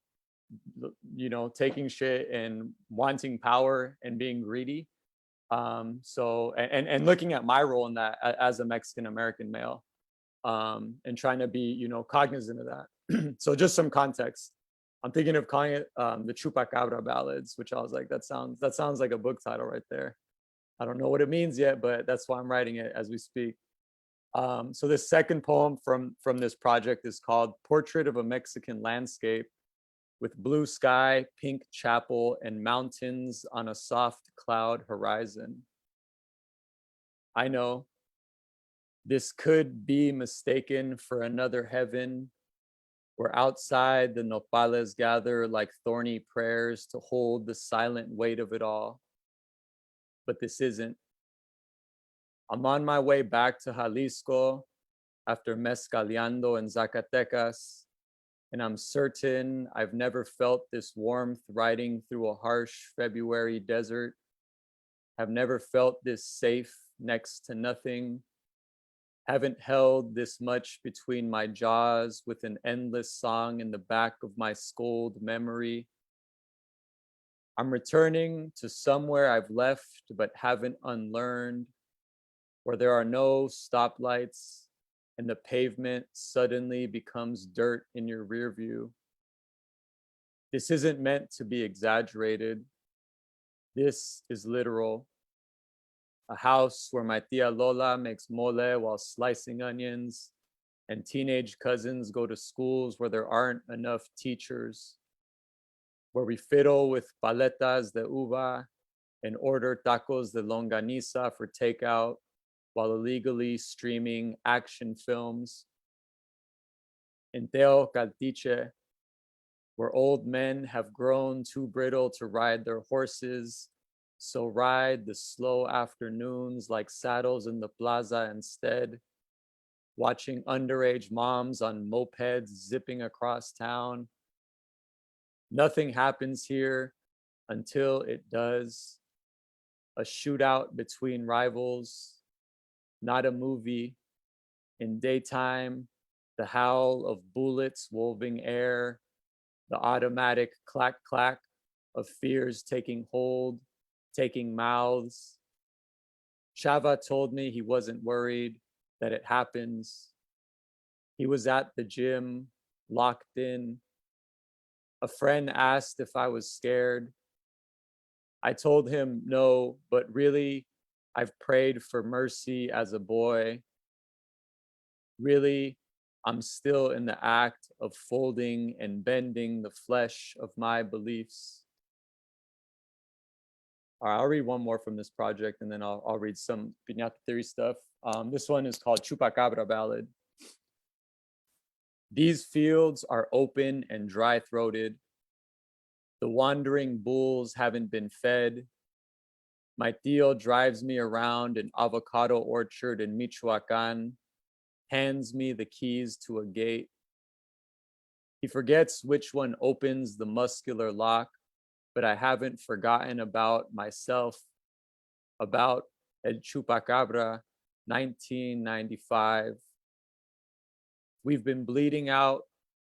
S9: you know, taking shit and wanting power and being greedy. So and looking at my role in that as a Mexican American male, and trying to be, you know, cognizant of that. So just some context. I'm thinking of calling it the Chupacabra Ballads, which I was like, that sounds like a book title right there. I don't know what it means yet, but that's why I'm writing it as we speak. So this second poem from this project is called Portrait of a Mexican Landscape, with blue sky, pink chapel, and mountains on a soft cloud horizon. I know this could be mistaken for another heaven, where outside the nopales gather like thorny prayers to hold the silent weight of it all. But this isn't. I'm on my way back to Jalisco after mezcaleando in Zacatecas, and I'm certain I've never felt this warmth riding through a harsh February desert. I've never felt this safe next to nothing. Haven't held this much between my jaws with an endless song in the back of my skulled memory. I'm returning to somewhere I've left but haven't unlearned, where there are no stoplights and the pavement suddenly becomes dirt in your rear view. This isn't meant to be exaggerated. This is literal. A house where my tia Lola makes mole while slicing onions, and teenage cousins go to schools where there aren't enough teachers, where we fiddle with paletas de uva and order tacos de longaniza for takeout, while illegally streaming action films. In Teo Caltiche, where old men have grown too brittle to ride their horses, so ride the slow afternoons like saddles in the plaza instead, watching underage moms on mopeds zipping across town. Nothing happens here until it does. A shootout between rivals, not a movie. In daytime, the howl of bullets wolving air, the automatic clack clack of fears taking hold, taking mouths. Shava told me he wasn't worried, that it happens. He was at the gym, locked in. A friend asked if I was scared. I told him no, but really, I've prayed for mercy as a boy. Really, I'm still in the act of folding and bending the flesh of my beliefs. All right, I'll read one more from this project, and then I'll read some Piñata Theory stuff. This one is called Chupacabra Ballad. These fields are open and dry-throated. The wandering bulls haven't been fed. My tío drives me around an avocado orchard in Michoacan, hands me the keys to a gate. He forgets which one opens the muscular lock, but I haven't forgotten about myself, about El Chupacabra, 1995. We've been bleeding out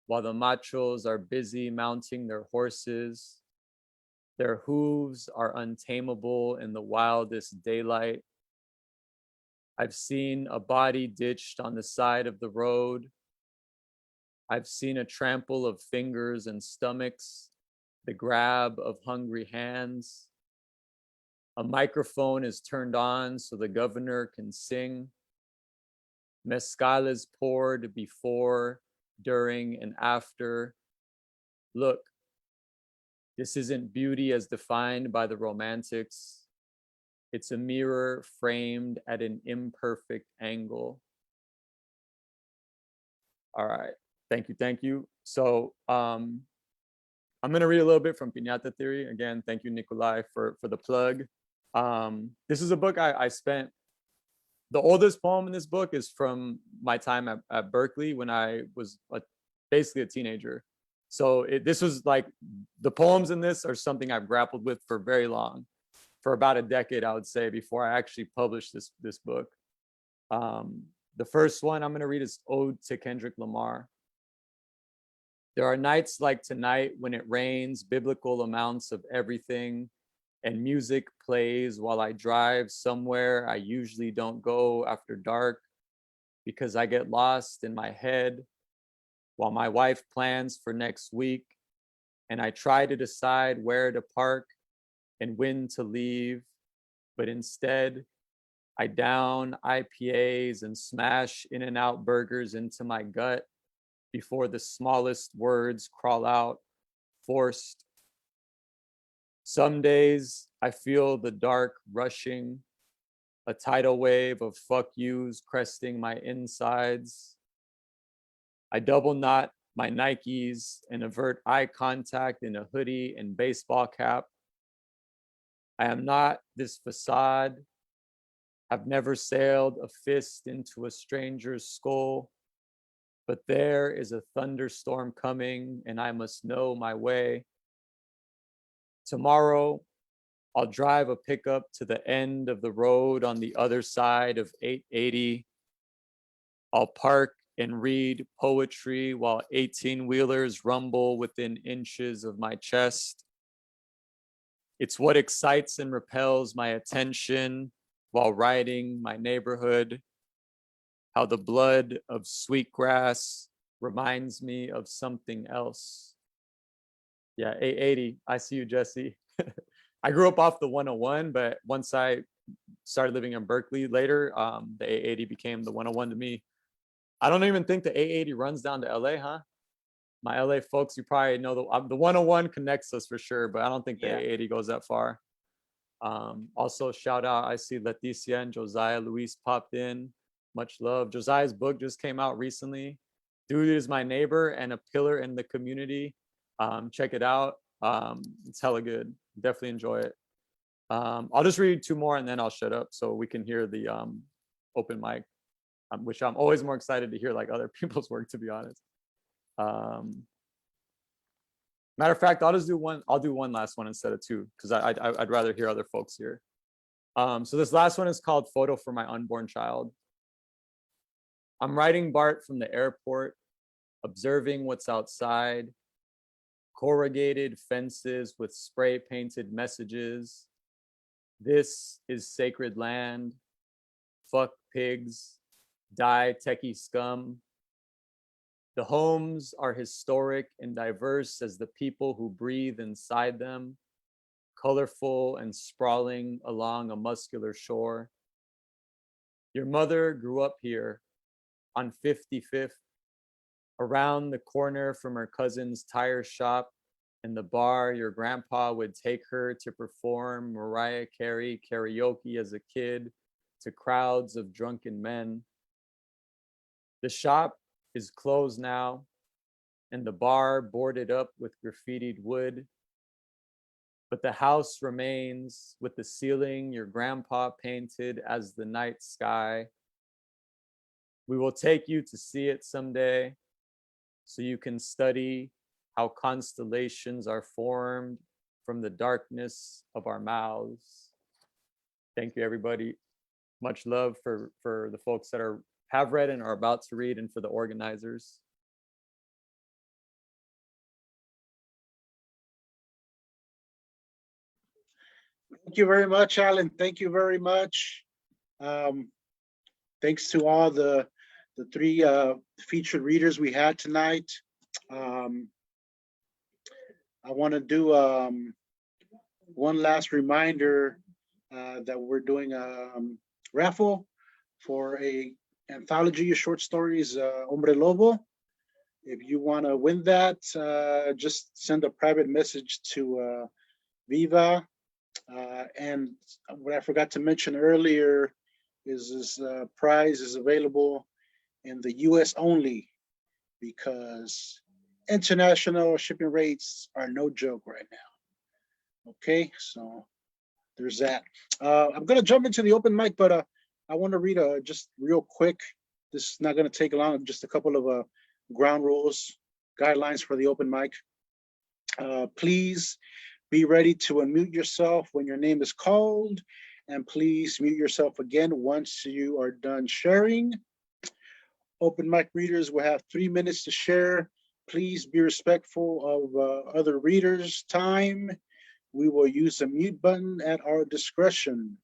S9: while the machos are busy mounting their horses. Their hooves are untamable in the wildest daylight. I've seen a body ditched on the side of the road. I've seen a trample of fingers and stomachs, the grab of hungry hands. A microphone is turned on so the governor can sing. Mezcal is poured before, during, and after. Look, this isn't beauty as defined by the romantics. It's a mirror framed at an imperfect angle. All right, thank you, thank you. So I'm gonna read a little bit from Piñata Theory. Again, thank you, Nikolai, for the plug. This is a book I spent, the oldest poem in this book is from my time at Berkeley when I was basically a teenager. So this was like, the poems in this are something I've grappled with for very long, for about a decade, I would say, before I actually published this book. The first one I'm gonna read is Ode to Kendrick Lamar. There are nights like tonight when it rains biblical amounts of everything and music plays while I drive somewhere I usually don't go after dark because I get lost in my head while my wife plans for next week and I try to decide where to park and when to leave, but instead I down IPAs and smash In-N-Out burgers into my gut before the smallest words crawl out, forced. Some days I feel the dark rushing, a tidal wave of fuck yous cresting my insides. I double knot my Nikes and avert eye contact in a hoodie and baseball cap. I am not this facade. I've never sailed a fist into a stranger's skull, but there is a thunderstorm coming and I must know my way. Tomorrow, I'll drive a pickup to the end of the road on the other side of 880. I'll park and read poetry while 18-wheelers rumble within inches of my chest. It's what excites and repels my attention while riding my neighborhood, how the blood of sweetgrass reminds me of something else. Yeah, 880. I see you, Jesse. I grew up off the 101, but once I started living in Berkeley later, the 880 became the 101 to me. I don't even think the 880 runs down to LA, huh? My LA folks, you probably know the 101 connects us for sure, but I don't think the 880 goes that far. Also, shout out, I see Leticia and Josiah Luis popped in. Much love. Josiah's book just came out recently. Dude is my neighbor and a pillar in the community. Check it out. It's hella good. Definitely enjoy it. I'll just read two more and then I'll shut up so we can hear the open mic, which I'm always more excited to hear like other people's work, to be honest. Matter of fact, I'll do one last one instead of two because I'd rather hear other folks here. So this last one is called Photo for My Unborn Child. I'm writing Bart from the airport, observing what's outside, corrugated fences with spray painted messages. This is sacred land. Fuck pigs. Die techie scum. The homes are historic and diverse as the people who breathe inside them, colorful and sprawling along a muscular shore. Your mother grew up here on 55th, around the corner from her cousin's tire shop and the bar your grandpa would take her to perform Mariah Carey karaoke as a kid to crowds of drunken men. The shop is closed now and the bar boarded up with graffitied wood, but the house remains with the ceiling your grandpa painted as the night sky. We will take you to see it someday so you can study how constellations are formed from the darkness of our mouths. Thank you, everybody. Much love for the folks that have read and are about to read, and for the organizers.
S6: Thank you very much, Alan. Thank you very much. Thanks to all the three featured readers we had tonight. I want to do one last reminder that we're doing a raffle for a anthology of short stories, Hombre Lobo. If you want to win that, just send a private message to Viva And what I forgot to mention earlier is this prize is available in the US only, because international shipping rates are no joke right now. Okay, so there's that. I'm gonna jump into the open mic, but I want to read just real quick. This is not gonna take long, just a couple of ground rules, guidelines for the open mic. Please be ready to unmute yourself when your name is called, and please mute yourself again once you are done sharing. Open mic readers will have 3 minutes to share. Please be respectful of other readers' time. We will use the mute button at our discretion.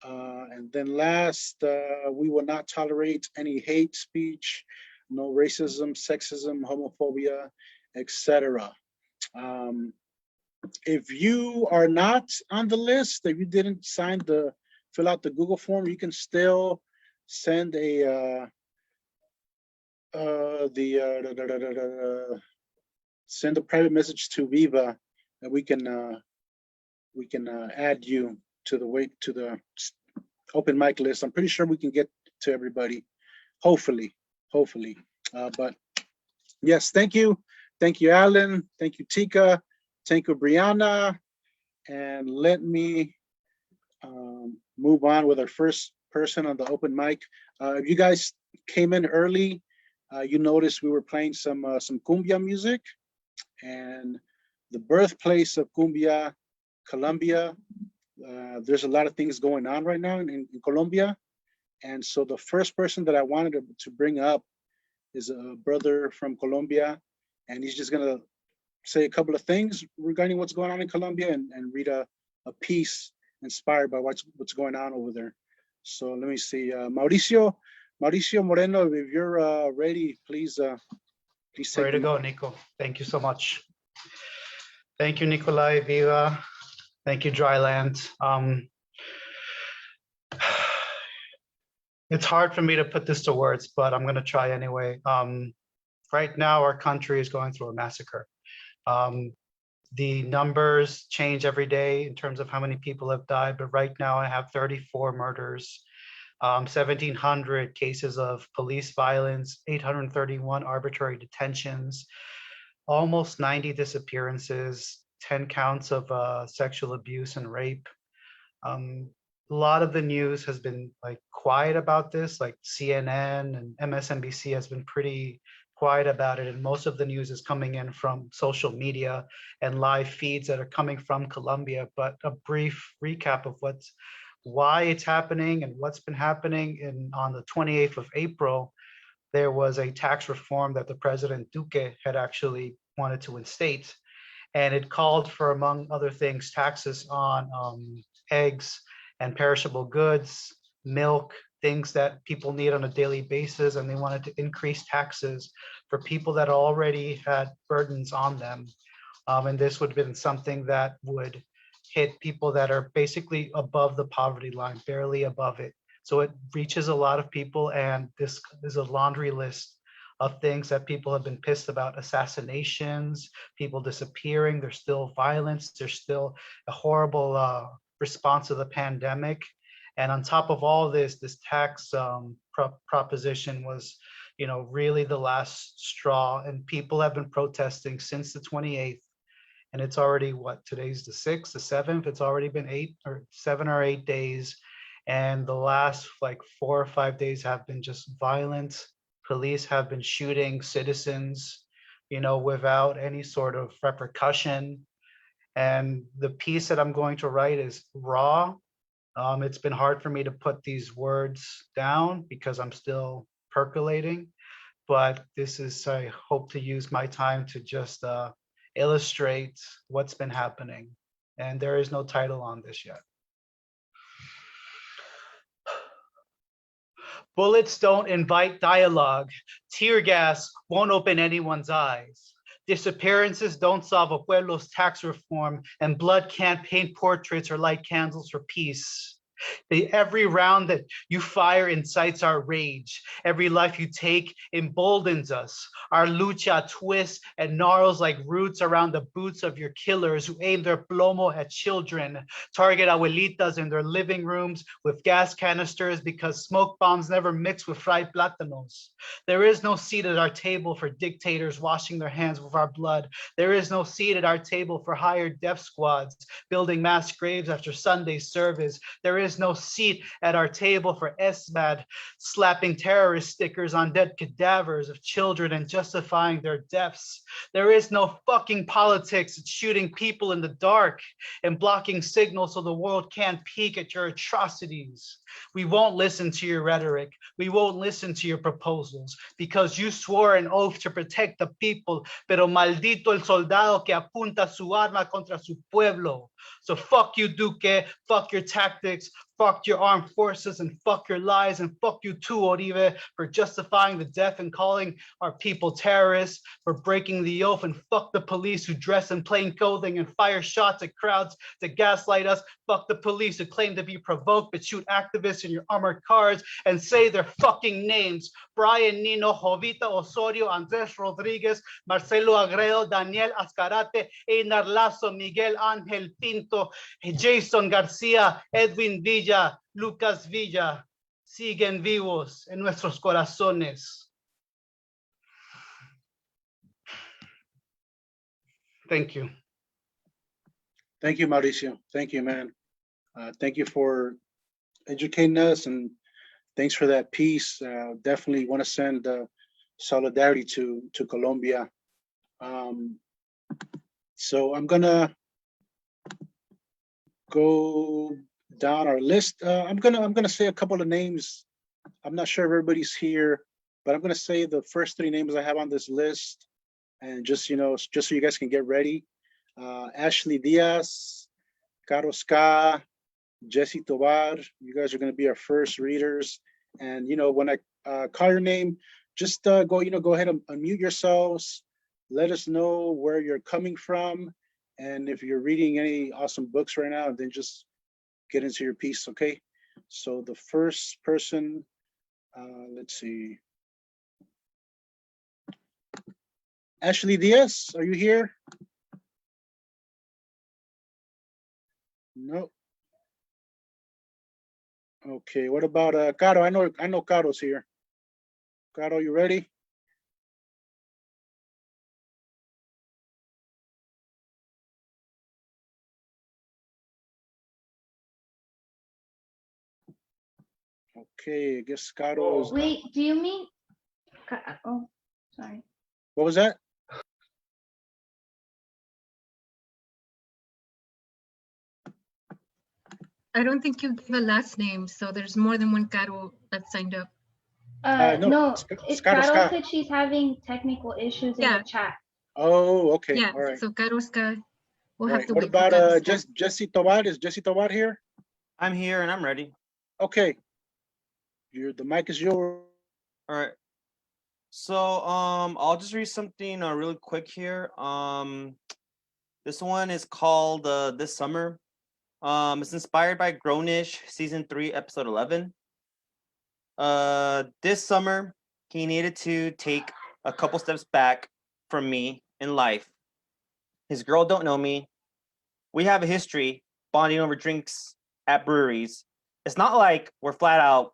S6: And then last, we will not tolerate any hate speech, no racism, sexism, homophobia, etc. If you are not on the list, if you didn't fill out the Google form, you can still send a send a private message to Viva, and we can add you to the open mic list. I'm pretty sure we can get to everybody, hopefully. But yes, thank you, Alan, thank you, Teka, thank you, Briana, and let me move on with our first person on the open mic. If you guys came in early, you noticed we were playing some cumbia music, and the birthplace of cumbia, Colombia. There's a lot of things going on right now in Colombia, and so the first person that I wanted to bring up is a brother from Colombia, and he's just gonna say a couple of things regarding what's going on in Colombia and read a piece inspired by what's going on over there. So let me see, Mauricio Moreno, if you're ready, please take
S10: Ready to go, Nico. Thank you so much. Thank you, Nikolai, Viva. Thank you, Dryland. It's hard for me to put this to words, but I'm gonna try anyway. Right now, our country is going through a massacre. The numbers change every day in terms of how many people have died, but right now I have 34 murders, 1,700 cases of police violence, 831 arbitrary detentions, almost 90 disappearances, 10 counts of sexual abuse and rape. A lot of the news has been like quiet about this, like CNN and MSNBC has been pretty quiet about it, and most of the news is coming in from social media and live feeds that are coming from Colombia. But a brief recap of why it's happening and what's been happening. On the 28th of April, there was a tax reform that the President Duque had actually wanted to instate, and it called for, among other things, taxes on eggs and perishable goods, milk, things that people need on a daily basis, and they wanted to increase taxes for people that already had burdens on them. And this would have been something that would hit people that are basically above the poverty line, barely above it. So it reaches a lot of people, and this is a laundry list of things that people have been pissed about: assassinations, people disappearing, there's still violence, there's still a horrible response to the pandemic. And on top of all this tax proposition was, really the last straw. And people have been protesting since the 28th. And it's already, today's the 6th, the 7th. It's already been 7 or 8 days. And the last 4 or 5 days have been just violent. Police have been shooting citizens, without any sort of repercussion. And the piece that I'm going to write is raw. It's been hard for me to put these words down because I'm still percolating, but I hope to use my time to just illustrate what's been happening. And there is no title on this yet. Bullets don't invite dialogue. Tear gas won't open anyone's eyes. Disappearances don't solve a pueblo's tax reform, and blood can't paint portraits or light candles for peace. Every round that you fire incites our rage. Every life you take emboldens us. Our lucha twists and gnarls like roots around the boots of your killers who aim their plomo at children, target abuelitas in their living rooms with gas canisters because smoke bombs never mix with fried plátanos. There is no seat at our table for dictators washing their hands with our blood. There is no seat at our table for hired death squads building mass graves after Sunday service. There is no seat at our table for SBAD slapping terrorist stickers on dead cadavers of children and justifying their deaths. There is no fucking politics at shooting people in the dark and blocking signals so the world can't peek at your atrocities. We won't listen to your rhetoric. We won't listen to your proposals because you swore an oath to protect the people, pero maldito el soldado que apunta su arma contra su pueblo. So fuck you, Duque, fuck your tactics, fuck your armed forces, and fuck your lies, and fuck you too, Oribe, for justifying the death and calling our people terrorists, for breaking the oath, and fuck the police who dress in plain clothing and fire shots at crowds to gaslight us. Fuck the police who claim to be provoked but shoot activists in your armored cars and say their fucking names. Brian Nino, Jovita Osorio, Andres Rodriguez, Marcelo Agredo, Daniel Ascarate, Einar Lazo, Miguel Ángel Pinto, Jason García, Edwin Villa, Lucas Villa, siguen vivos en nuestros corazones. Thank you.
S6: Thank you, Mauricio. Thank you, man. Thank you for educating us, and thanks for that piece. Definitely want to send solidarity to Colombia. So I'm gonna go down our list. I'm gonna say a couple of names. I'm not sure if everybody's here, but I'm gonna say the first 3 names I have on this list, and just so you guys can get ready. Ashley Diaz, Caro Ska, Jesse Tovar. You guys are gonna be our first readers, and when I call your name, just go ahead and unmute yourselves. Let us know where you're coming from, and if you're reading any awesome books right now, then just get into your piece, okay? So the first person, let's see. Ashley Diaz, are you here? No. Okay, what about Caro? I know Caro's here. Caro, you ready? Okay, I guess Caro is.
S11: Wait, do you mean? Oh, sorry.
S6: What was that?
S1: I don't think you gave a last name, so there's more than one Caro that signed up.
S11: No,
S6: Caro
S11: Carol said she's having technical issues in the chat.
S6: Oh, okay.
S1: Yeah,
S6: All right.
S1: so Caro Ska, we'll have to
S6: What
S1: wait for
S6: about
S1: Caro Ska.
S6: Jesse Tovar? Is Jesse Tovar here?
S12: I'm here and I'm ready.
S6: Okay. The mic is yours.
S12: All right. So I'll just read something really quick here. This one is called This Summer. It's inspired by Grownish season 3 episode 11. This summer he needed to take a couple steps back from me in life. His girl don't know me. We have a history bonding over drinks at breweries. It's not like we're flat out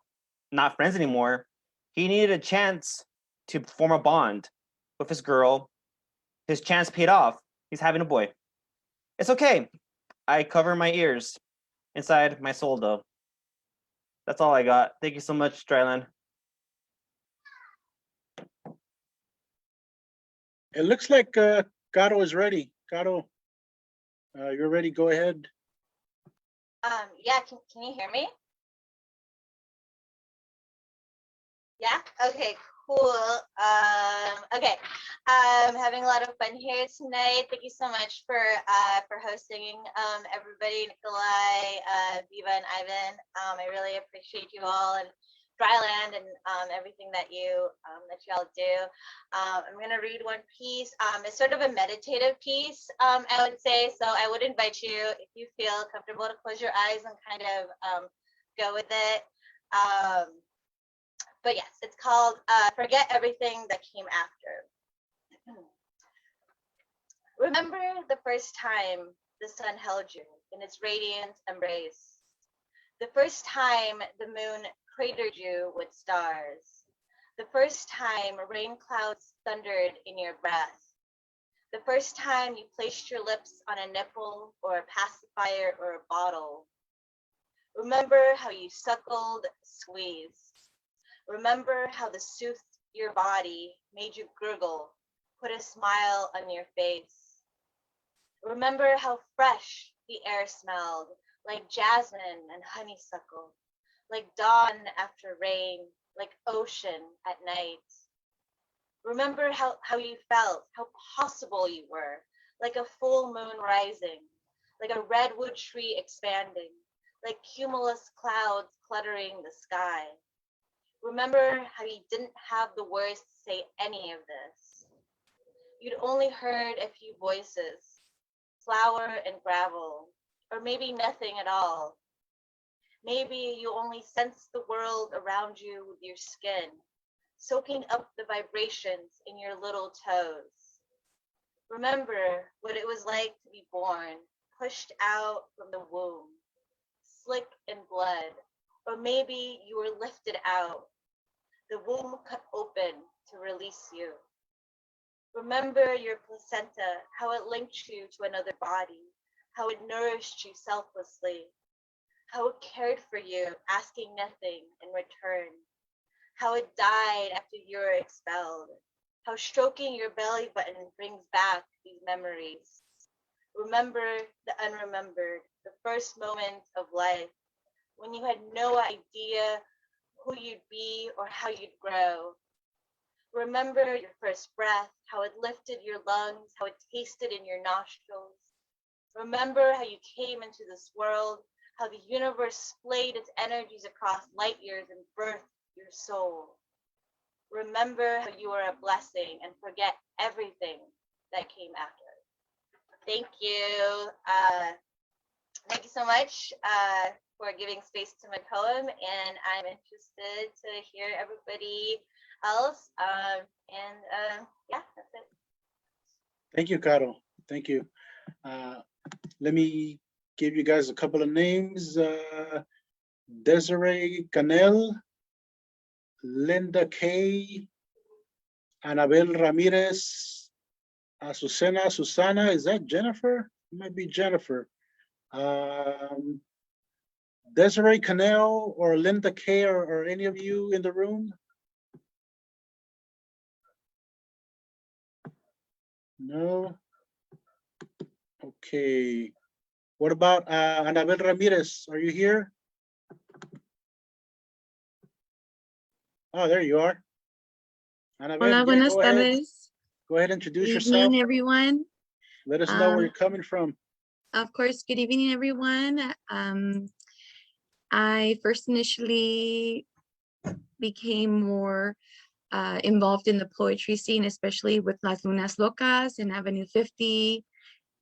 S12: not friends anymore. He needed a chance to form a bond with his girl. His chance paid off. He's having a boy. It's okay. I cover my ears inside my soul, though. That's all I got. Thank you so much, Dryland.
S6: It looks like Caro is ready. Caro, you're ready. Go ahead.
S13: Yeah, can you hear me? Yeah, okay, cool. Okay, I'm having a lot of fun here tonight. Thank you so much for hosting everybody, Nikolai, Viva, and Ivan. I really appreciate you all, and Dryland, and everything that you all do. I'm gonna read one piece. It's sort of a meditative piece, I would say. So I would invite you, if you feel comfortable, to close your eyes and kind of go with it. But yes, it's called Forget Everything That Came After. Remember the first time the sun held you in its radiant embrace. The first time the moon cratered you with stars. The first time rain clouds thundered in your breath. The first time you placed your lips on a nipple or a pacifier or a bottle. Remember how you suckled, squeezed. Remember how the soothed your body made you gurgle, put a smile on your face. Remember how fresh the air smelled, like jasmine and honeysuckle, like dawn after rain, like ocean at night. Remember how you felt, how possible you were, like a full moon rising, like a redwood tree expanding, like cumulus clouds cluttering the sky. Remember how you didn't have the words to say any of this. You'd only heard a few voices, flour and gravel, or maybe nothing at all. Maybe you only sensed the world around you with your skin, soaking up the vibrations in your little toes. Remember what it was like to be born, pushed out from the womb, slick in blood, or maybe you were lifted out, the womb cut open to release you. Remember your placenta, how it linked you to another body, how it nourished you selflessly, how it cared for you, asking nothing in return, how it died after you were expelled, how stroking your belly button brings back these memories. Remember the unremembered, the first moment of life, when you had no idea who you'd be or how you'd grow. Remember your first breath, how it lifted your lungs, how it tasted in your nostrils. Remember how you came into this world, how the universe splayed its energies across light years and birthed your soul. Remember how you are a blessing and forget everything that came after. Thank you. Thank you so much for giving space to my poem, and I'm interested to hear everybody else. Yeah, that's it.
S6: Thank you, Caro. Thank you. Let me give you guys a couple of names. Desiree Canel, Linda K, Anabel Ramirez, Azucena Susana. Is that Jennifer? It might be Jennifer. Desiree Canel or Linda K, or any of you in the room? No. Okay. What about Anabel Ramirez? Are you here? Oh, there you are. Anabel,
S14: Hola,
S6: yeah,
S14: buenas
S6: go ahead.
S14: tardes.
S6: Go ahead and introduce
S14: Good
S6: yourself.
S14: evening, everyone.
S6: Let us know where you're coming from.
S14: Of course, good evening, everyone. I first initially became more involved in the poetry scene, especially with Las Lunas Locas in Avenue 50,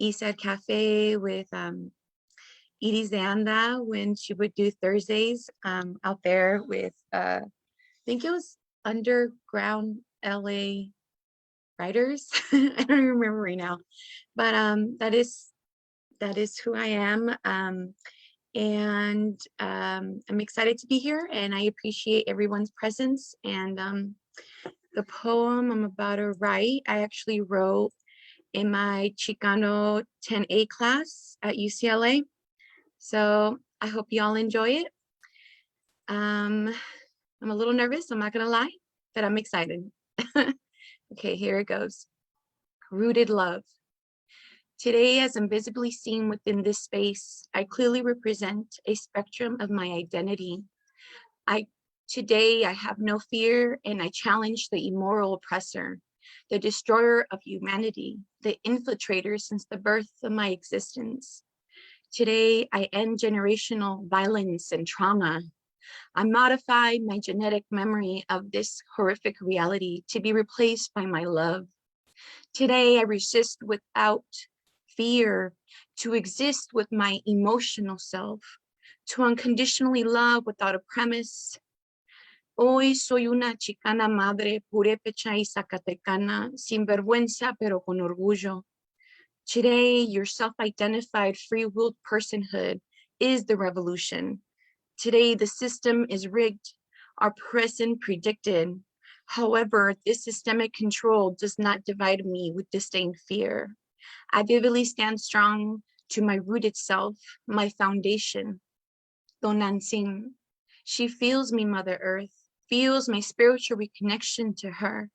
S14: Eastside Cafe with Iris de Anda when she would do Thursdays out there with, I think it was Underground LA Writers. I don't remember right now, but that is who I am. And I'm excited to be here, and I appreciate everyone's presence. And the poem I'm about to write, I actually wrote in my Chicano 10A class at UCLA. So I hope you all enjoy it. I'm a little nervous, I'm not gonna lie, but I'm excited. Okay, here it goes. Rooted love. Today, as I'm visibly seen within this space, I clearly represent a spectrum of my identity. Today, I have no fear, and I challenge the immoral oppressor, the destroyer of humanity, the infiltrator since the birth of my existence. Today, I end generational violence and trauma. I modify my genetic memory of this horrific reality to be replaced by my love. Today, I resist without fear to exist with my emotional self, to unconditionally love without a premise. Hoy soy una chicana madre, purépecha y zacatecana, sin vergüenza pero con orgullo. Today, your self-identified free-willed personhood is the revolution. Today, the system is rigged, our present predicted. However, this systemic control does not divide me with disdain fear. I vividly stand strong to my rooted self, my foundation. Donansing. She feels me, Mother Earth, feels my spiritual reconnection to her.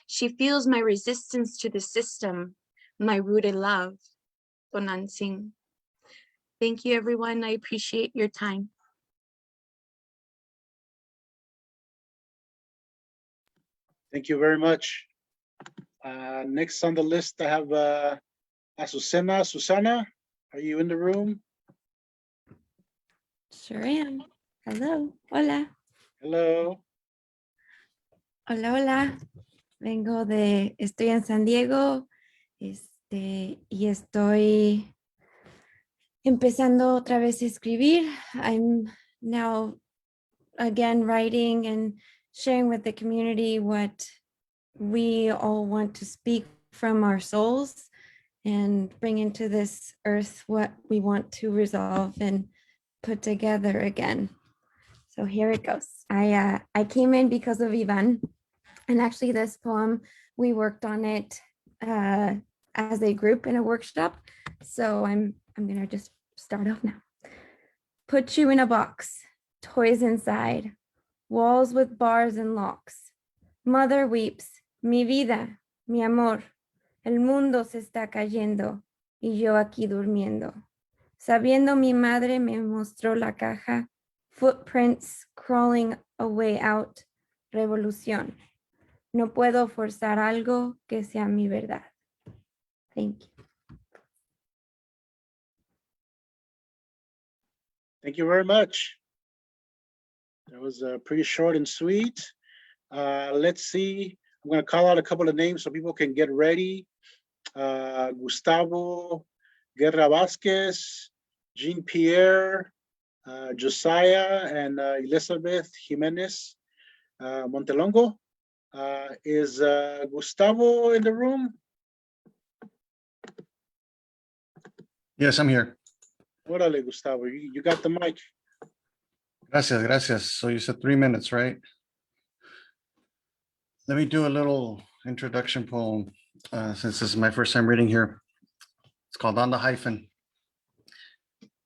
S14: She feels my resistance to the system, my rooted love. Donansing. Thank you, everyone. I appreciate your time.
S6: Thank you very much. Next on the list, I have Azucena. Susana, are you in the room?
S15: Sure am. Hello. Hola.
S6: Hello.
S15: Hola, hola. Estoy en San Diego, y estoy empezando otra vez a escribir. I'm now again writing and sharing with the community what we all want to speak from our souls and bring into this earth what we want to resolve and put together again. So here it goes. I came in because of Ivan, and actually this poem, we worked on it as a group in a workshop. So I'm gonna just start off now. Put you in a box, toys inside, walls with bars and locks. Mother weeps, mi vida, mi amor, el mundo se está cayendo y yo aquí durmiendo. Sabiendo mi madre me mostró la caja, footprints crawling a way out, revolución. No puedo forzar algo que sea mi verdad. Thank you.
S6: Thank you very much. That was pretty short and sweet. Let's see. I'm going to call out a couple of names so people can get ready. Gustavo Guerra Vasquez, Jean Pierre, Josiah, and Elizabeth Jimenez Montelongo. Is Gustavo in the room?
S16: Yes, I'm here.
S6: Órale, Gustavo, you got the mic.
S16: Gracias, gracias. So you said 3 minutes, right? Let me do a little introduction poem since this is my first time reading here. It's called On the Hyphen.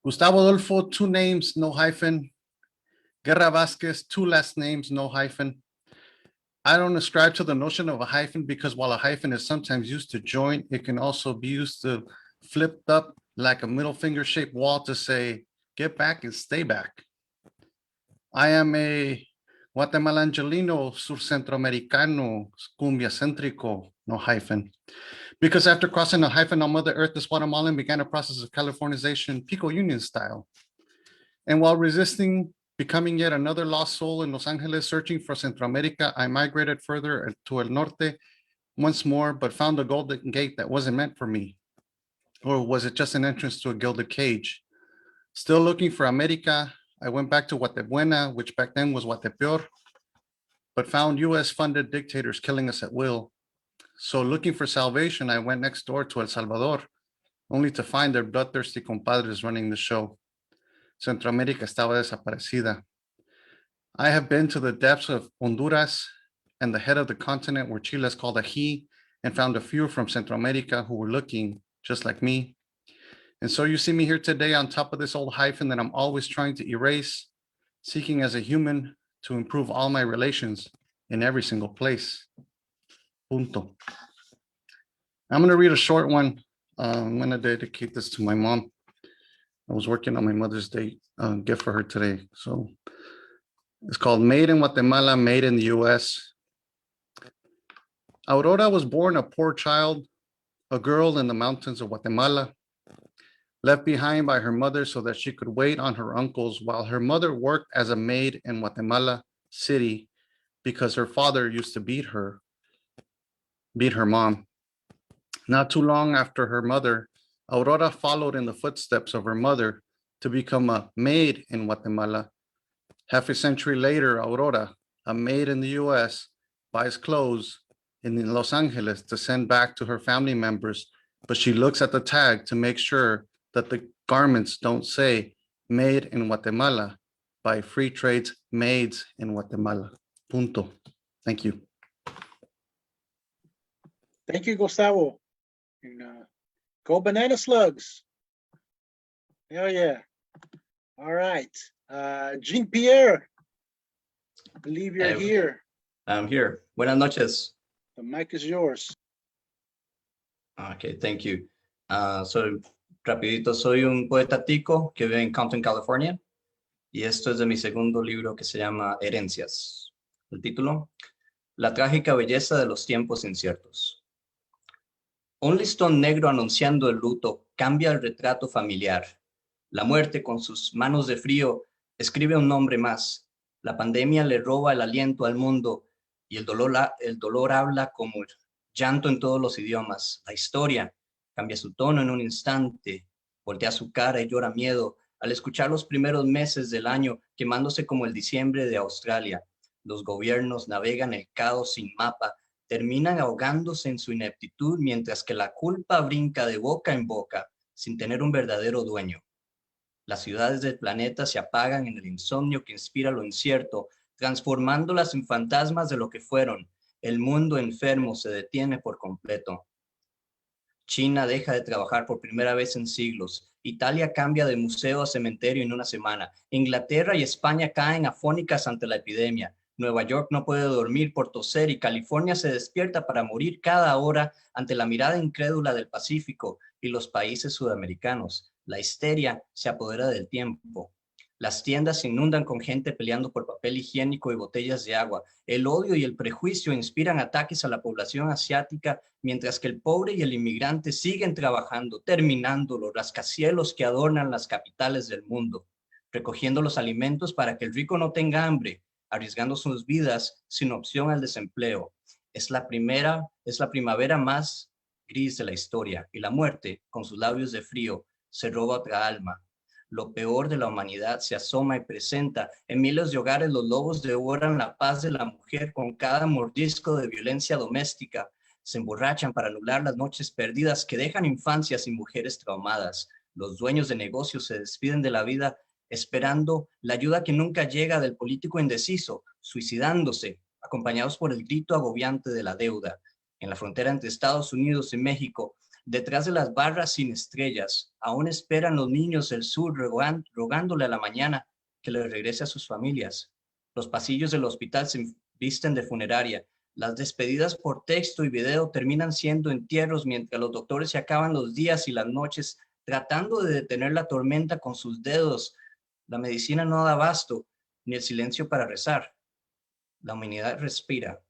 S16: Gustavo Adolfo, 2 names, no hyphen. Guerra Vasquez, 2 last names, no hyphen. I don't ascribe to the notion of a hyphen because while a hyphen is sometimes used to join, it can also be used to flip up like a middle finger shaped wall to say, get back and stay back. I am a Guatemalangelino, Sur Centroamericano, Cumbia Centrico, no hyphen. Because after crossing a hyphen on Mother Earth, this Guatemalan began a process of Californization, Pico Union style. And while resisting becoming yet another lost soul in Los Angeles, searching for Centroamerica, I migrated further to El Norte once more, but found a golden gate that wasn't meant for me. Or was it just an entrance to a gilded cage? Still looking for America, I went back to Guatebuena, which back then was Guatepeor, but found US-funded dictators killing us at will. So looking for salvation, I went next door to El Salvador, only to find their bloodthirsty compadres running the show. Centroamérica estaba desaparecida. I have been to the depths of Honduras and the head of the continent where Chile is called ají, and found a few from Centroamérica who were looking just like me. And so you see me here today on top of this old hyphen that I'm always trying to erase, seeking as a human to improve all my relations in every single place. Punto. I'm going to read a short one. I'm going to dedicate this to my mom. I was working on my Mother's Day gift for her today. So it's called Made in Guatemala, Made in the US. Aurora was born a poor child, a girl in the mountains of Guatemala, left behind by her mother so that she could wait on her uncles while her mother worked as a maid in Guatemala City because her father used to beat her mom. Not too long after her mother, Aurora followed in the footsteps of her mother to become a maid in Guatemala. Half a century later, Aurora, a maid in the US, buys clothes in Los Angeles to send back to her family members, but she looks at the tag to make sure that the garments don't say made in Guatemala by Free Trade's Maids in Guatemala. Punto. Thank you.
S6: Thank you, Gustavo. And, go banana slugs. Hell yeah. All right. Jean-Pierre, I believe you're here.
S17: I'm here. Buenas noches.
S6: The mic is yours.
S17: Okay, thank you. Rapidito, soy un poeta tico que vive en Compton, California. Y esto es de mi segundo libro que se llama Herencias. El título, La trágica belleza de los tiempos inciertos. Un listón negro anunciando el luto cambia el retrato familiar. La muerte con sus manos de frío escribe un nombre más. La pandemia le roba el aliento al mundo y el dolor habla como llanto en todos los idiomas. La historia cambia su tono en un instante, voltea su cara y llora miedo al escuchar los primeros meses del año quemándose como el diciembre de Australia. Los gobiernos navegan el caos sin mapa, terminan ahogándose en su ineptitud mientras que la culpa brinca de boca en boca sin tener un verdadero dueño. Las ciudades del planeta se apagan en el insomnio que inspira lo incierto, transformándolas en fantasmas de lo que fueron. El mundo enfermo se detiene por completo. China deja de trabajar por primera vez en siglos. Italia cambia de museo a cementerio en una semana. Inglaterra y España caen afónicas ante la epidemia. Nueva York no puede dormir por toser y California se despierta para morir cada hora ante la mirada incrédula del Pacífico y los países sudamericanos. La histeria se apodera del tiempo. Las tiendas se inundan con gente peleando por papel higiénico y botellas de agua. El odio y el prejuicio inspiran ataques a la población asiática, mientras que el pobre y el inmigrante siguen trabajando, terminando los rascacielos que adornan las capitales del mundo, recogiendo los alimentos para que el rico no tenga hambre, arriesgando sus vidas sin opción al desempleo. Es la primavera más gris de la historia, y la muerte, con sus labios de frío, se roba otra alma. Lo peor de la humanidad se asoma y presenta. En miles de hogares los lobos devoran la paz de la mujer con cada mordisco de violencia doméstica. Se emborrachan para anular las noches perdidas que dejan infancias y mujeres traumadas. Los dueños de negocios se despiden de la vida esperando la ayuda que nunca llega del político indeciso, suicidándose, acompañados por el grito agobiante de la deuda. En la frontera entre Estados Unidos y México, detrás de las barras sin estrellas, aún esperan los niños del sur rogándole a la mañana que les regrese a sus familias. Los pasillos del hospital se visten de funeraria. Las despedidas por texto y video terminan siendo entierros mientras los doctores se acaban los días y las noches tratando de detener la tormenta con sus dedos. La medicina no da abasto, ni el silencio para rezar. La humanidad respira,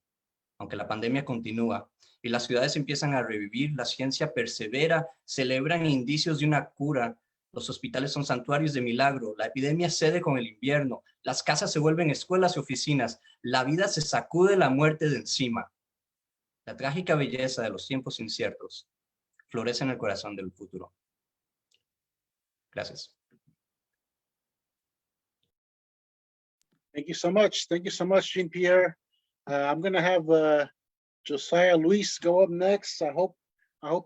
S17: aunque la pandemia continúa. Y las ciudades empiezan a revivir, la ciencia persevera, celebran indicios de una cura, los hospitales son santuarios de milagro, la epidemia cede con el invierno, las casas se vuelven escuelas y oficinas, la vida se sacude la muerte de encima. La trágica belleza de los tiempos inciertos florece en el corazón del futuro. Gracias.
S6: Thank you so much. Thank you so much, Jean-Pierre. I'm going to have Josiah Luis go up next. I hope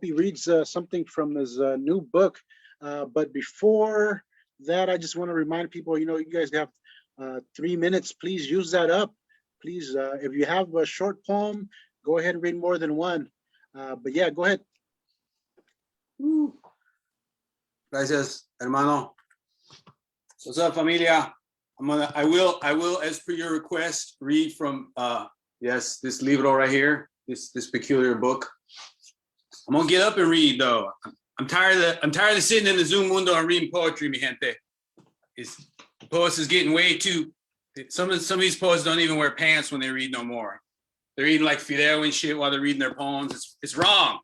S6: he reads something from his new book. But before that, I just want to remind people, you guys have 3 minutes. Please use that up. Please, if you have a short poem, go ahead and read more than one. But yeah, go ahead.
S18: Gracias, hermano. What's up, familia? I will, as per your request, read from yes, this libro right here, this peculiar book. I'm gonna get up and read though. I'm tired of sitting in the Zoom window and reading poetry, mi gente. The poets is getting way too. Some of these poets don't even wear pants when they read no more. They're eating like fideo and shit while they're reading their poems. It's wrong.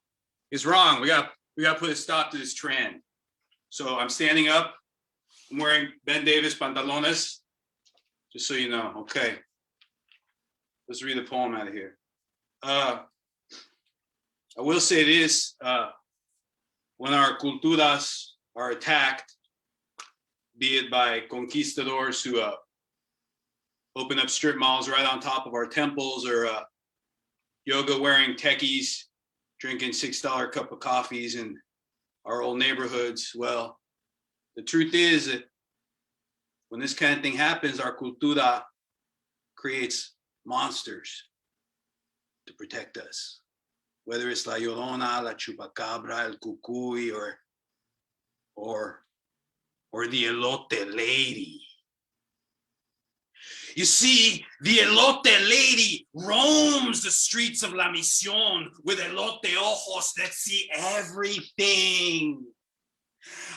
S18: It's wrong. We got to put a stop to this trend. So I'm standing up. I'm wearing Ben Davis pantalones. Just so you know. Okay. Let's read the poem out of here. I will say this, when our culturas are attacked, be it by conquistadors who open up strip malls right on top of our temples, or yoga wearing techies drinking $6 cup of coffees in our old neighborhoods. Well, the truth is that when this kind of thing happens, our cultura creates monsters to protect us, whether it's La Llorona, La Chupacabra, El Cucuy, or the Elote Lady. You see, the Elote Lady roams the streets of La Misión with elote ojos that see everything.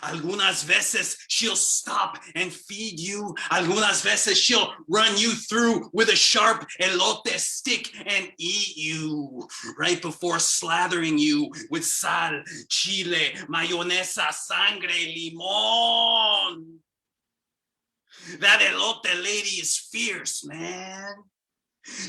S18: Algunas veces she'll stop and feed you. Algunas veces she'll run you through with a sharp elote stick and eat you right before slathering you with sal, chile, mayonesa, sangre, limón. That elote lady is fierce, man.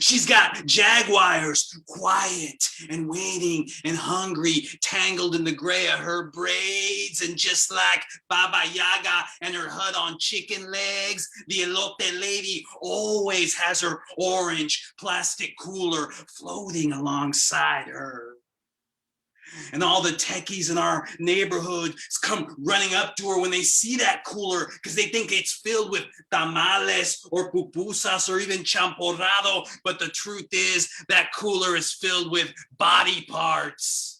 S18: She's got jaguars, quiet and waiting and hungry, tangled in the gray of her braids. And just like Baba Yaga and her hut on chicken legs, the elote lady always has her orange plastic cooler floating alongside her. And all the techies in our neighborhood come running up to her when they see that cooler, because they think it's filled with tamales or pupusas or even champorrado. But the truth is that cooler is filled with body parts.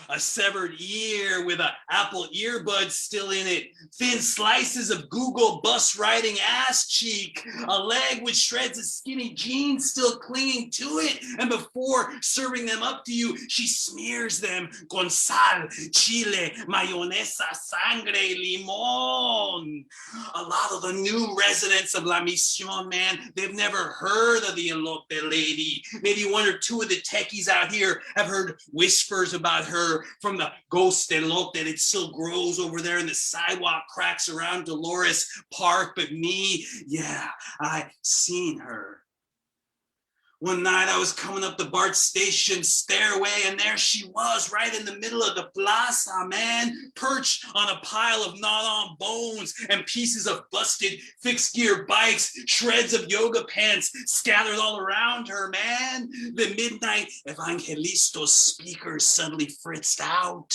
S18: A severed ear with an apple earbud still in it, thin slices of Google bus riding ass cheek, a leg with shreds of skinny jeans still clinging to it, and before serving them up to you, she smears them con sal, chile, mayonesa, sangre, limón. A lot of the new residents of La Misión, man, they've never heard of the elote lady. Maybe one or two of the techies out here have heard whispers about her from the ghost elote that still grows over there in the sidewalk cracks around Dolores Park. But me, yeah, I seen her. One night I was coming up the BART station stairway, and there she was right in the middle of the plaza, man, perched on a pile of gnawed-on bones and pieces of busted fixed-gear bikes, shreds of yoga pants scattered all around her, man. The midnight Evangelisto's speakers suddenly fritzed out.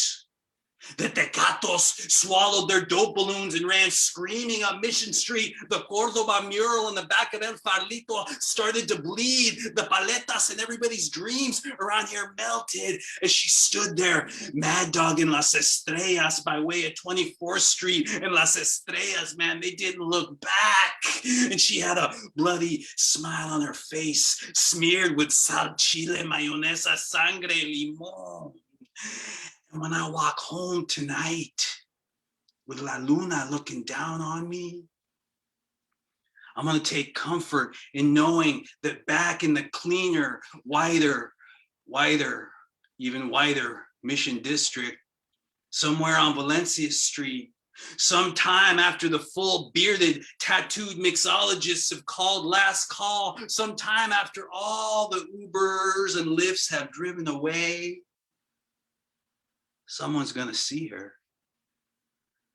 S18: The Tecatos swallowed their dope balloons and ran screaming up Mission Street. The Cordoba mural in the back of El Farlito started to bleed. The paletas in everybody's dreams around here melted as she stood there, mad dogging Las Estrellas by way of 24th Street. And Las Estrellas, man, they didn't look back. And she had a bloody smile on her face, smeared with sal, chile, mayonesa, sangre, limón. And when I walk home tonight with La Luna looking down on me, I'm going to take comfort in knowing that back in the cleaner, wider, even wider Mission District, somewhere on Valencia Street, sometime after the full bearded, tattooed mixologists have called last call, sometime after all the Ubers and Lyfts have driven away, someone's gonna see her.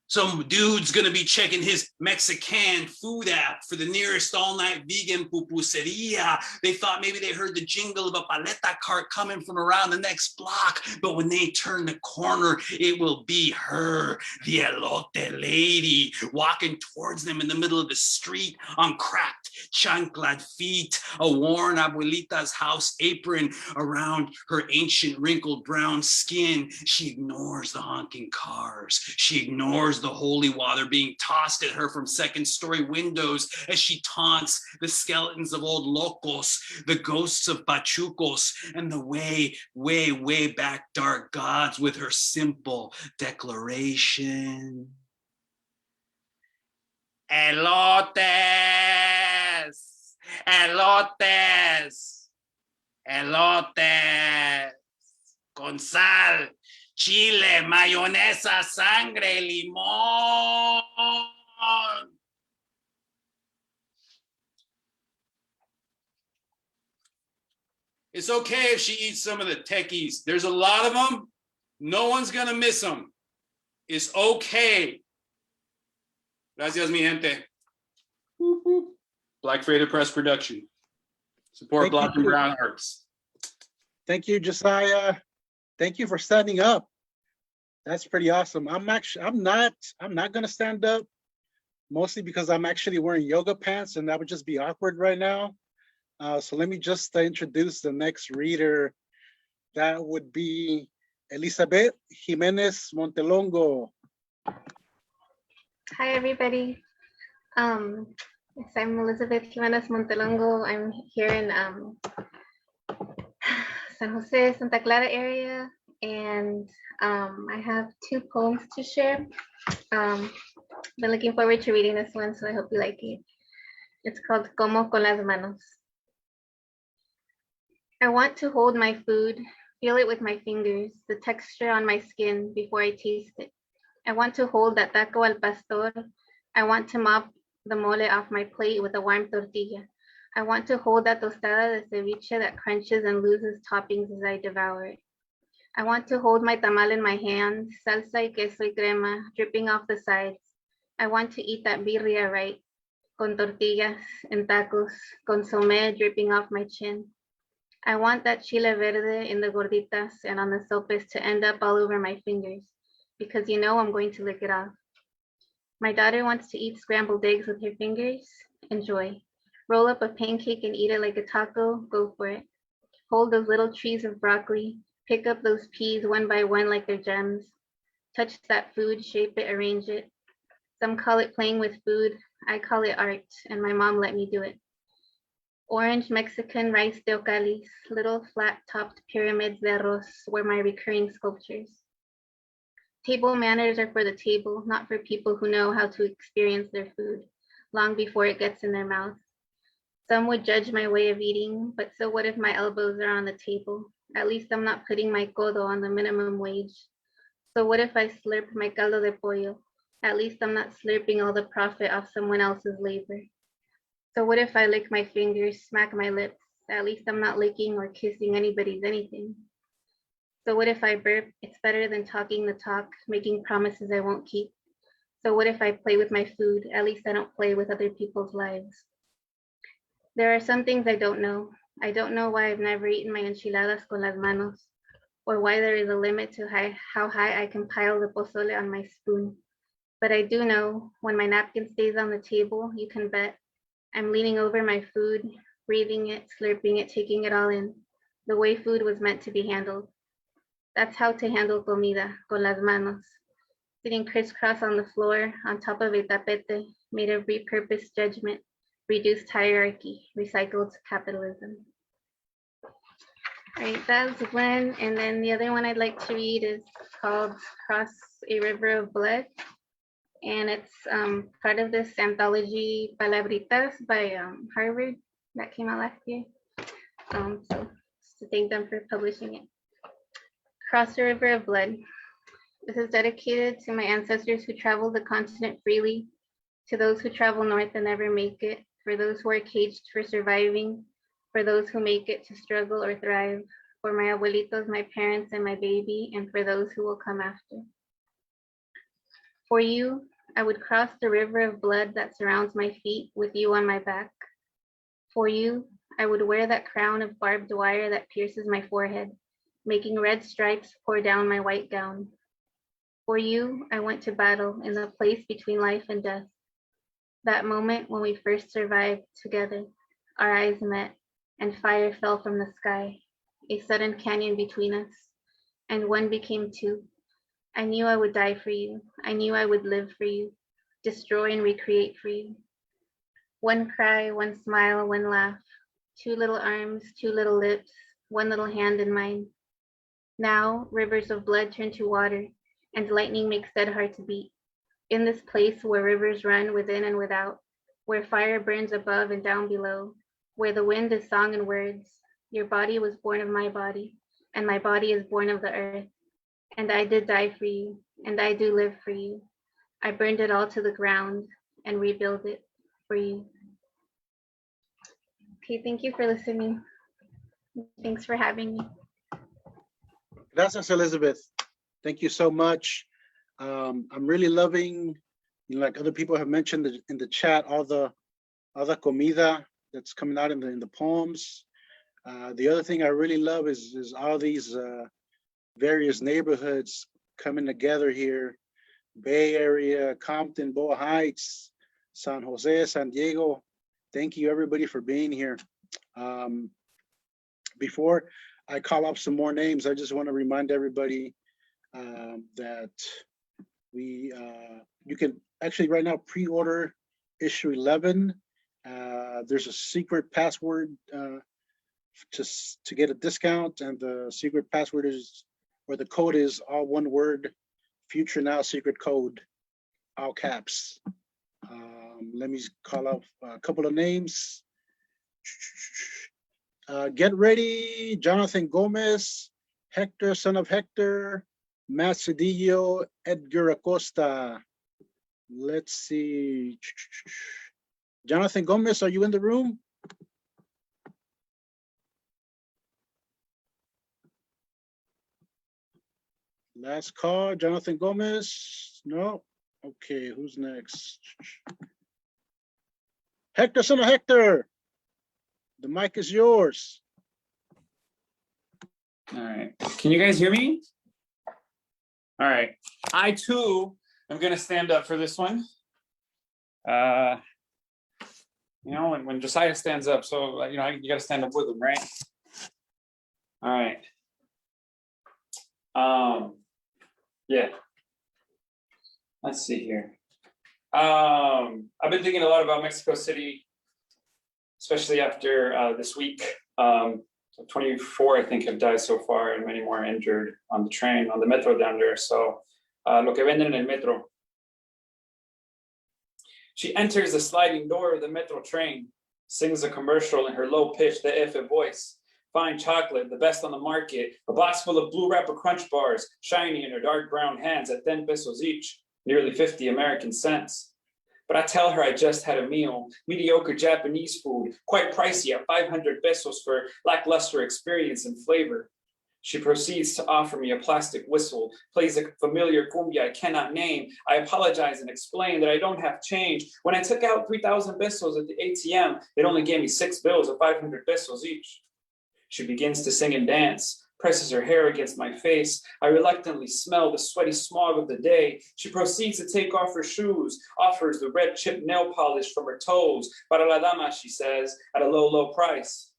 S18: Some dude's gonna be checking his Mexican food app for the nearest all-night vegan pupuseria. They thought maybe they heard the jingle of a paleta cart coming from around the next block, but when they turn the corner, it will be her, the elote lady, walking towards them in the middle of the street on cracked, chanclad feet, a worn abuelita's house apron around her ancient wrinkled brown skin. She ignores the honking cars. She ignores the holy water being tossed at her from second-story windows as she taunts the skeletons of old locos, the ghosts of pachucos, and the way back dark gods with her simple declaration. Elotes, elotes, elotes, con sal, chile, mayonesa, sangre, limón. It's okay if she eats some of the techies. There's a lot of them. No one's gonna miss them. It's okay. Gracias, mi gente. Whoop, whoop. Black Freighter Press production. Support
S6: Thank
S18: Black and
S6: you.
S18: Brown arts.
S6: Thank you, Josiah. Thank you for standing up. That's pretty awesome. I'm not gonna stand up, mostly because I'm actually wearing yoga pants and that would just be awkward right now. So let me just introduce the next reader. That would be Elizabeth Jimenez Montelongo.
S11: Hi, everybody. Yes, I'm Elizabeth Jimenez Montelongo. I'm here in San Jose, Santa Clara area, and I have 2 poems to share. Been looking forward to reading this one, so I hope you like it. It's called Como con las manos. I want to hold my food, feel it with my fingers, the texture on my skin before I taste it. I want to hold that taco al pastor. I want to mop the mole off my plate with a warm tortilla. I want to hold that tostada de ceviche that crunches and loses toppings as I devour it. I want to hold my tamal in my hand, salsa y queso y crema dripping off the sides. I want to eat that birria right, con tortillas and tacos, consomé dripping off my chin. I want that chile verde in the gorditas and on the sopes to end up all over my fingers, because you know I'm going to lick it off. My daughter wants to eat scrambled eggs with her fingers. Enjoy. Roll up a pancake and eat it like a taco. Go for it. Hold those little trees of broccoli. Pick up those peas one by one like they're gems. Touch that food, shape it, arrange it. Some call it playing with food. I call it art, and my mom let me do it. Orange Mexican rice teocalis, little flat-topped pyramids de arroz were my recurring sculptures. Table manners are for the table, not for people who know how to experience their food long before it gets in their mouth. Some would judge my way of eating, but so what if my elbows are on the table? At least I'm not putting my codo on the minimum wage. So what if I slurp my caldo de pollo? At least I'm not slurping all the profit off someone else's labor. So what if I lick my fingers, smack my lips? At least I'm not licking or kissing anybody's anything. So what if I burp? It's better than talking the talk, making promises I won't keep. So what if I play with my food? At least I don't play with other people's lives. There are some things I don't know. I don't know why I've never eaten my enchiladas con las manos, or why there is a limit to how high I can pile the pozole on my spoon. But I do know when my napkin stays on the table, you can bet I'm leaning over my food, breathing it, slurping it, taking it all in, the way food was meant to be handled. That's how to handle comida, con las manos. Sitting crisscross on the floor, on top of a tapete, made of repurposed judgment, reduced hierarchy, recycled capitalism. All right, that was one. And then the other one I'd like to read is called Cross a River of Blood. And it's part of this anthology Palabritas by Harvard that came out last year. So just to thank them for publishing it. Cross the River of Blood. This is dedicated to my ancestors who traveled the continent freely, to those who travel north and never make it, for those who are caged for surviving, for those who make it to struggle or thrive, for my abuelitos, my parents, and my baby, and for those who will come after. For you, I would cross the river of blood that surrounds my feet with you on my back. For you, I would wear that crown of barbed wire that pierces my forehead, making red stripes pour down my white gown. For you, I went to battle in the place between life and death. That moment when we first survived together, our eyes met and fire fell from the sky, a sudden canyon between us, and one became two. I knew I would die for you. I knew I would live for you, destroy and recreate for you. One cry, one smile, one laugh, two little arms, two little lips, one little hand in mine. Now rivers of blood turn to water, and lightning makes dead hearts beat. In this place where rivers run within and without, where fire burns above and down below, where the wind is song and words, your body was born of my body, and my body is born of the earth. And I did die for you, and I do live for you. I burned it all to the ground and rebuild it for you. Okay, thank you for listening. Thanks for having me.
S6: Gracias, Elizabeth. Thank you so much. I'm really loving like other people have mentioned in the chat, all the comida that's coming out in the poems. The other thing I really love is all these various neighborhoods coming together here. Bay Area, Compton, Boa Heights, San Jose, San Diego. Thank you everybody for being here. Before I call up some more names, I just want to remind everybody that you can actually right now pre-order issue 11. There's a secret password to get a discount, and the secret password is, or the code is all one word, Future Now secret code, all caps. Let me call out a couple of names. Get ready, Jonathan Gomez, Hector, son of Hector, Matt Cedillo, Edgar Acosta. Let's see. Jonathan Gomez, are you in the room? Last call, Jonathan Gomez. No. Okay, who's next? Hector, son of Hector. The mic is yours.
S19: All right. Can you guys hear me? All right. I too am going to stand up for this one. You know, when Josiah stands up, so you know, you got to stand up with him, right? All right. Yeah. Let's see here. I've been thinking a lot about Mexico City, especially after this week. 24, I think, have died so far, and many more injured on the train, on the metro down there. So, lo que venden en el metro. She enters the sliding door of the metro train, sings a commercial in her low-pitched DF voice. Fine chocolate, the best on the market, a box full of Blue Wrapper Crunch bars, shiny in her dark brown hands at 10 pesos each, nearly 50 American cents. But I tell her I just had a meal, mediocre Japanese food, quite pricey at 500 pesos for lackluster experience and flavor. She proceeds to offer me a plastic whistle, plays a familiar cumbia I cannot name. I apologize and explain that I don't have change. When I took out 3,000 pesos at the ATM, it only gave me 6 bills of 500 pesos each. She begins to sing and dance, presses her hair against my face. I reluctantly smell the sweaty smog of the day. She proceeds to take off her shoes, offers the red chip nail polish from her toes. Para la dama, she says, at a low, low price.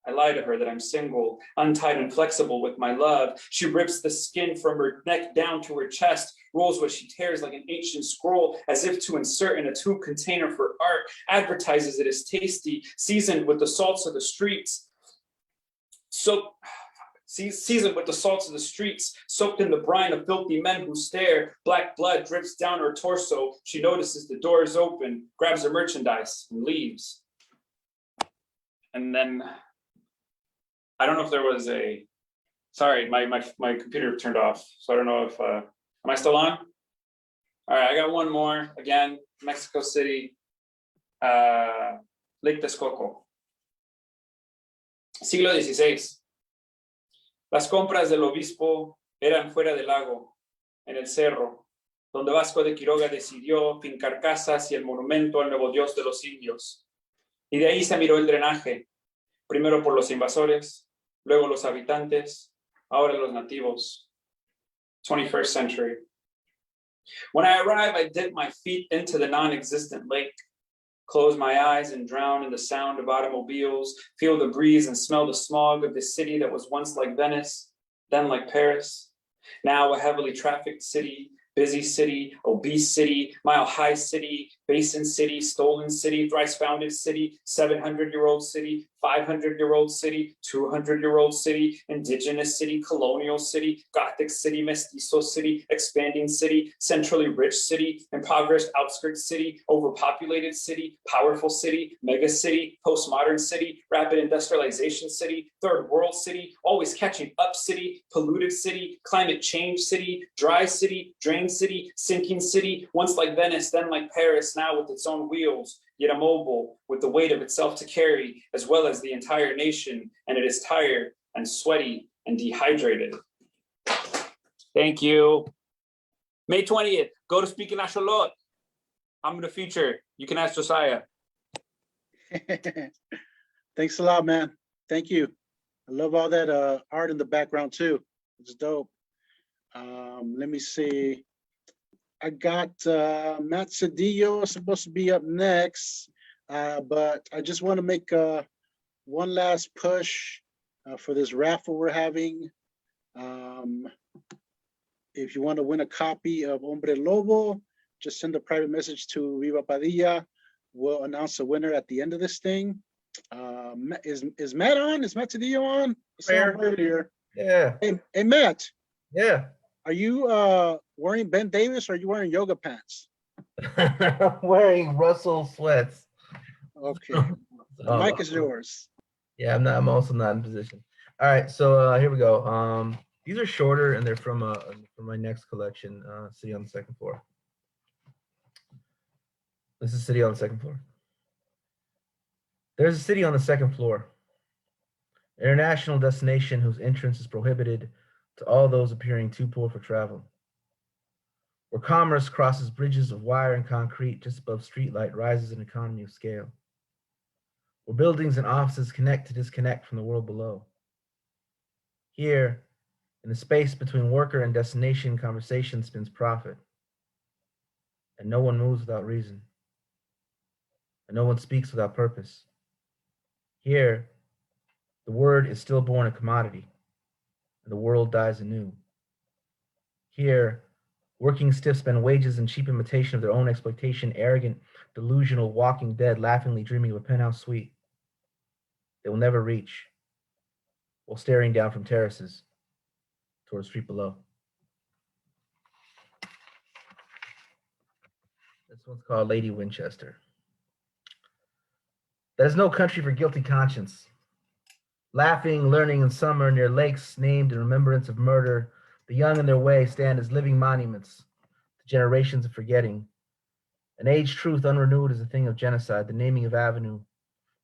S19: I lie to her that I'm single, untied and flexible with my love. She rips the skin from her neck down to her chest, rolls what she tears like an ancient scroll as if to insert in a tube container for art, advertises it as tasty, seasoned with the salts of the streets. Seasoned with the salts of the streets, soaked in the brine of filthy men who stare. Black blood drips down her torso. She notices the door is open, grabs her merchandise, and leaves. And then, I don't know if there was a, sorry, my computer turned off. So I don't know if, am I still on? All right, I got one more. Again, Mexico City, Lake Texcoco. Siglo XVI. Las compras del obispo eran fuera del lago, en el cerro, donde Vasco de Quiroga decidió fincar casas y el monumento al nuevo dios de los indios. Y de ahí se miró el drenaje, primero por los invasores, luego los habitantes, ahora los nativos. 21st century. When I arrive, I dip my feet into the non-existent lake, close my eyes and drown in the sound of automobiles, feel the breeze and smell the smog of the city that was once like Venice, then like Paris, now a heavily trafficked city, busy city, obese city, mile-high city, basin city, stolen city, thrice-founded city, 700-year-old city, 500-year-old city, 200-year-old city, indigenous city, colonial city, Gothic city, mestizo city, expanding city, centrally rich city, impoverished outskirts city, overpopulated city, powerful city, mega city, postmodern city, rapid industrialization city, third world city, always catching up city, polluted city, climate change city, dry city, drain city, sinking city, once like Venice, then like Paris, now with its own wheels, yet immobile, with the weight of itself to carry, as well as the entire nation, and it is tired and sweaty and dehydrated. Thank you. May 20th, go to Speak in Asholot. I'm going to feature. You can ask Josiah.
S6: Thanks a lot, man. Thank you. I love all that art in the background too. It's dope. Let me see. I got Matt Cedillo supposed to be up next, but I just want to make one last push for this raffle we're having. If you want to win a copy of Hombre Lobo, just send a private message to Viva Padilla. We'll announce the winner at the end of this thing. Is Matt on? Is Matt Cedillo on? I saw him earlier.
S20: Yeah.
S6: Hey, Matt.
S20: Yeah.
S6: Are you wearing Ben Davis or are you wearing yoga pants?
S20: I'm wearing Russell sweats.
S6: Okay. The mic is yours.
S20: Yeah, I'm also not in position. All right, so here we go. These are shorter and they're from my next collection, City on the Second Floor. This is City on the Second Floor. There's a city on the second floor, an international destination whose entrance is prohibited to all those appearing too poor for travel, where commerce crosses bridges of wire and concrete just above streetlight rises in economy of scale, where buildings and offices connect to disconnect from the world below. Here, in the space between worker and destination, conversation spins profit, and no one moves without reason, and no one speaks without purpose. Here, the word is still born a commodity, and the world dies anew. Here, working stiffs spend wages in cheap imitation of their own exploitation, arrogant, delusional, walking dead, laughingly dreaming of a penthouse suite they will never reach, while staring down from terraces towards the street below. This one's called Lady Winchester. There's no country for guilty conscience. Laughing, learning in summer near lakes named in remembrance of murder, the young in their way stand as living monuments to generations of forgetting. An age truth unrenewed is a thing of genocide, the naming of avenue,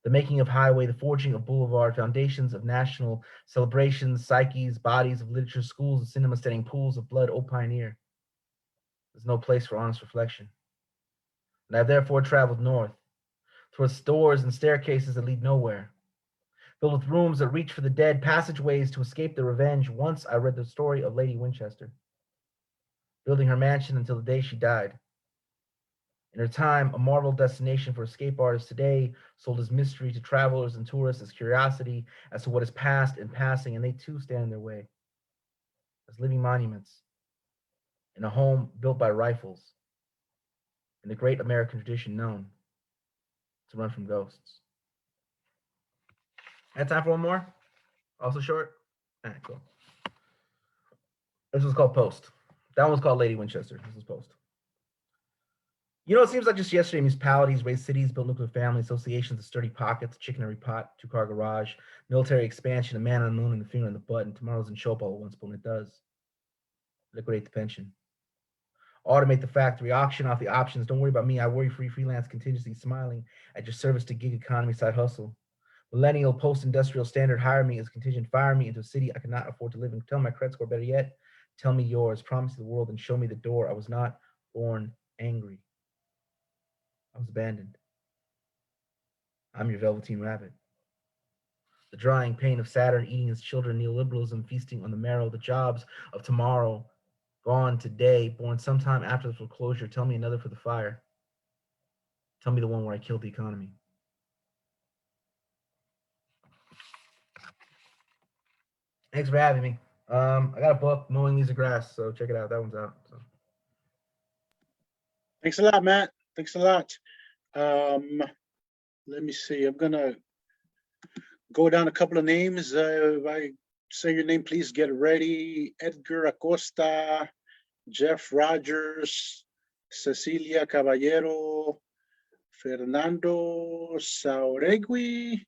S20: the making of highway, the forging of boulevard, foundations of national celebrations, psyches, bodies of literature, schools of cinema, standing pools of blood, O pioneer. There's no place for honest reflection. And I've therefore traveled north, towards doors and staircases that lead nowhere, filled with rooms that reach for the dead, passageways to escape the revenge. Once I read the story of Lady Winchester, building her mansion until the day she died. In her time, a marvel destination for escape artists, today sold as mystery to travelers and tourists, as curiosity as to what is past and passing, and they too stand in their way, as living monuments, in a home built by rifles, in the great American tradition known to run from ghosts. I have time for one more? Also short? All right, cool. This was called Post. That one was called Lady Winchester. This is Post. You know, it seems like just yesterday, municipalities raised cities, built nuclear family associations of sturdy pockets, chicken every pot, two-car garage, military expansion, a man on the moon and the finger in the butt, and tomorrow doesn't show up all at once, but when it does, liquidate the pension. Automate the factory, auction off the options. Don't worry about me. I worry free freelance contingency, smiling at your service to gig economy side hustle. Millennial post-industrial standard, hire me as contingent, fire me into a city I cannot afford to live in. Tell my credit score, better yet, tell me yours. Promise the world and show me the door. I was not born angry. I was abandoned. I'm your Velveteen Rabbit. The drying pain of Saturn eating his children, neoliberalism feasting on the marrow, the jobs of tomorrow, gone today, born sometime after the foreclosure. Tell me another for the fire. Tell me the one where I killed the economy. Thanks for having me. I got a book, Mowing Leaves of Grass, so check it out. That one's out. So.
S6: Thanks a lot, Matt. Thanks a lot. Let me see. I'm gonna go down a couple of names. If I say your name, please get ready. Edgar Acosta, Jeff Rogers, Cecilia Caballero, Fernando Sauregui.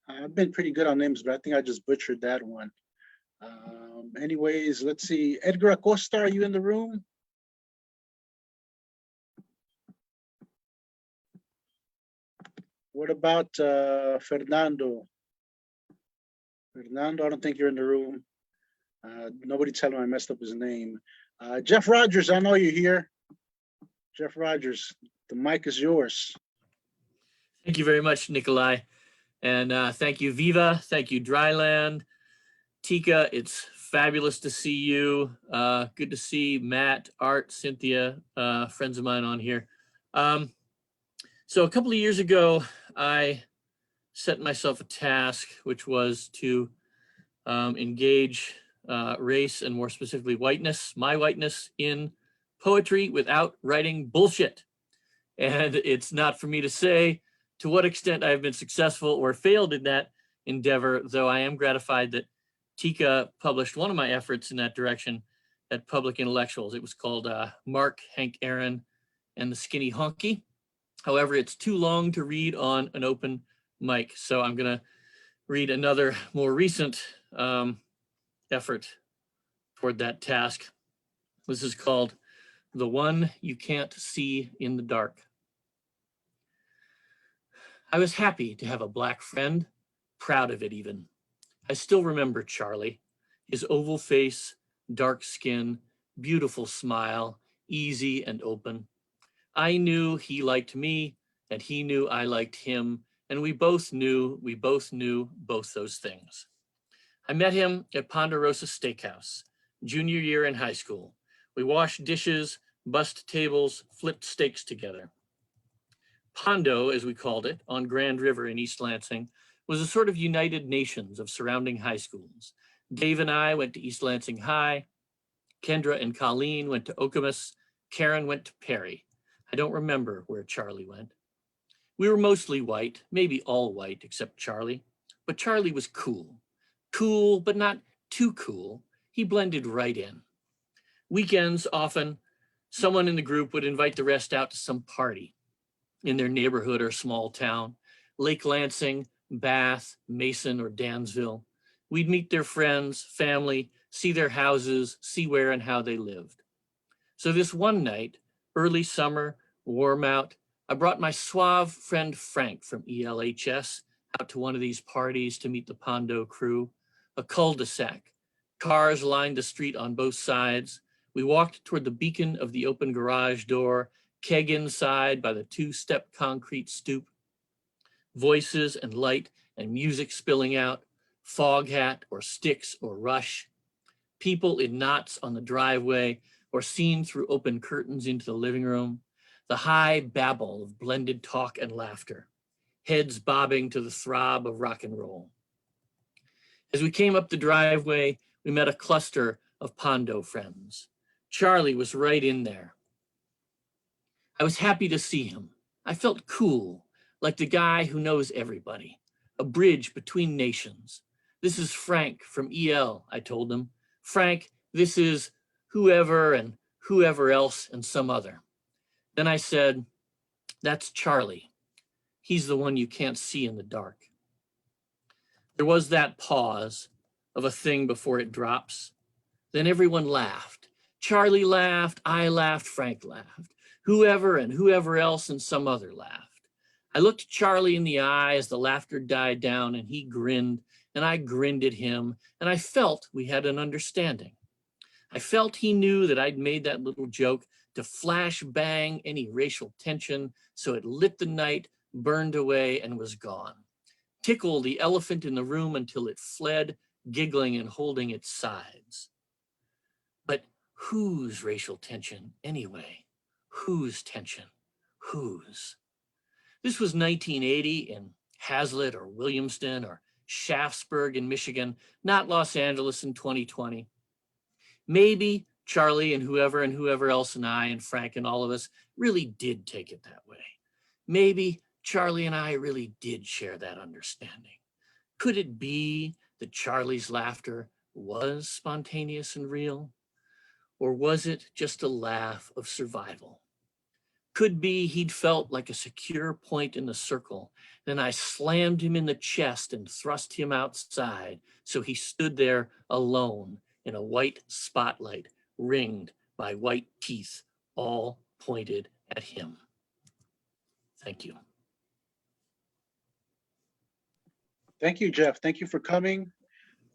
S6: I've been pretty good on names, but I think I just butchered that one. Anyways, let's see. Edgar Acosta, are you in the room? What about Fernando? Fernando, I don't think you're in the room. Nobody tell him I messed up his name. Jeff Rogers, I know you're here. Jeff Rogers, The mic is yours.
S2: Thank you very much, Nikolai. And thank you, Viva. Thank you, Dryland. Teka, it's fabulous to see you. Good to see Matt, Art, Cynthia, friends of mine on here. So a couple of years ago, I set myself a task, which was to engage race and more specifically whiteness, my whiteness, in poetry without writing bullshit. And it's not for me to say to what extent I've been successful or failed in that endeavor, though I am gratified that Teka published one of my efforts in that direction at Public Intellectuals. It was called Mark, Hank Aaron, and the Skinny Honky. However, it's too long to read on an open mic, so I'm gonna read another more recent effort toward that task. This is called The One You Can't See in the Dark. I was happy to have a Black friend, proud of it even. I still remember Charlie, his oval face, dark skin, beautiful smile, easy and open. I knew he liked me and he knew I liked him, and we both knew both those things. I met him at Ponderosa Steakhouse, junior year in high school. We washed dishes, bussed tables, flipped steaks together. Pondo, as we called it, on Grand River in East Lansing, was a sort of United Nations of surrounding high schools. Dave and I went to East Lansing High. Kendra and Colleen went to Okemos. Karen went to Perry. I don't remember where Charlie went. We were mostly white, maybe all white except Charlie, but Charlie was cool. Cool, but not too cool. He blended right in. Weekends, often, someone in the group would invite the rest out to some party in their neighborhood or small town, Lake Lansing, Bath, Mason, or Dansville. We'd meet their friends, family, see their houses, see where and how they lived. So this one night, early summer, warm out, I brought my suave friend Frank from ELHS out to one of these parties to meet the Pondo crew. A cul-de-sac. Cars lined the street on both sides. We walked toward the beacon of the open garage door, keg inside by the two-step concrete stoop. Voices and light and music spilling out, fog hat or sticks or rush. People in knots on the driveway or seen through open curtains into the living room. The high babble of blended talk and laughter. Heads bobbing to the throb of rock and roll. As we came up the driveway, we met a cluster of Pondo friends. Charlie was right in there. I was happy to see him. I felt cool, like the guy who knows everybody, a bridge between nations. This is Frank from EL, I told him. Frank, this is whoever and whoever else and some other. Then I said, that's Charlie. He's the one you can't see in the dark. There was that pause of a thing before it drops. Then everyone laughed. Charlie laughed, I laughed, Frank laughed. Whoever and whoever else and some other laughed. I looked Charlie in the eye as the laughter died down, and he grinned, and I grinned at him, and I felt we had an understanding. I felt he knew that I'd made that little joke to flash bang any racial tension, so it lit the night, burned away, and was gone. Tickle the elephant in the room until it fled, giggling and holding its sides. But whose racial tension anyway? Whose tension? Whose? This was 1980 in Hazlitt or Williamston or Shaftesbury in Michigan, not Los Angeles in 2020. Maybe Charlie and whoever else and I and Frank and all of us really did take it that way. Maybe Charlie and I really did share that understanding. Could it be that Charlie's laughter was spontaneous and real? Or was it just a laugh of survival? Could be he'd felt like a secure point in the circle. Then I slammed him in the chest and thrust him outside, so he stood there alone in a white spotlight, ringed by white teeth, all pointed at him. Thank you.
S6: Thank you, Jeff. Thank you for coming.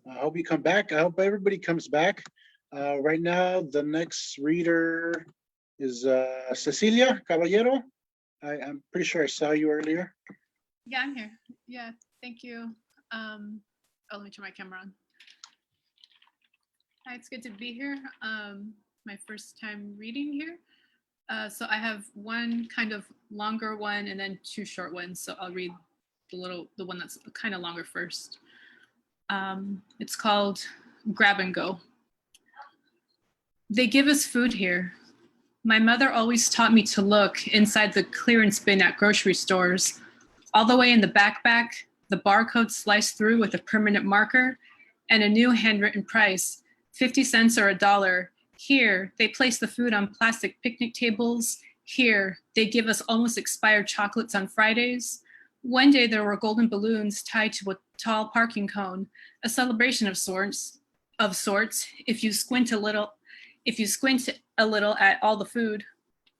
S6: I hope you come back. I hope everybody comes back. Right now, the next reader is Cecilia Caballero. I'm pretty sure I saw you earlier.
S21: Yeah, I'm here. Yeah, thank you. Let me turn my camera on. Hi, it's good to be here. My first time reading here. So I have one kind of longer one and then two short ones. So I'll read the one that's kind of longer first. It's called Grab and Go. They give us food here. My mother always taught me to look inside the clearance bin at grocery stores. All the way in the backpack, the barcode sliced through with a permanent marker and a new handwritten price, 50 cents or $1. Here, they place the food on plastic picnic tables. Here, they give us almost expired chocolates on Fridays. One day there were golden balloons tied to a tall parking cone, a celebration of sorts. If you squint a little at all the food.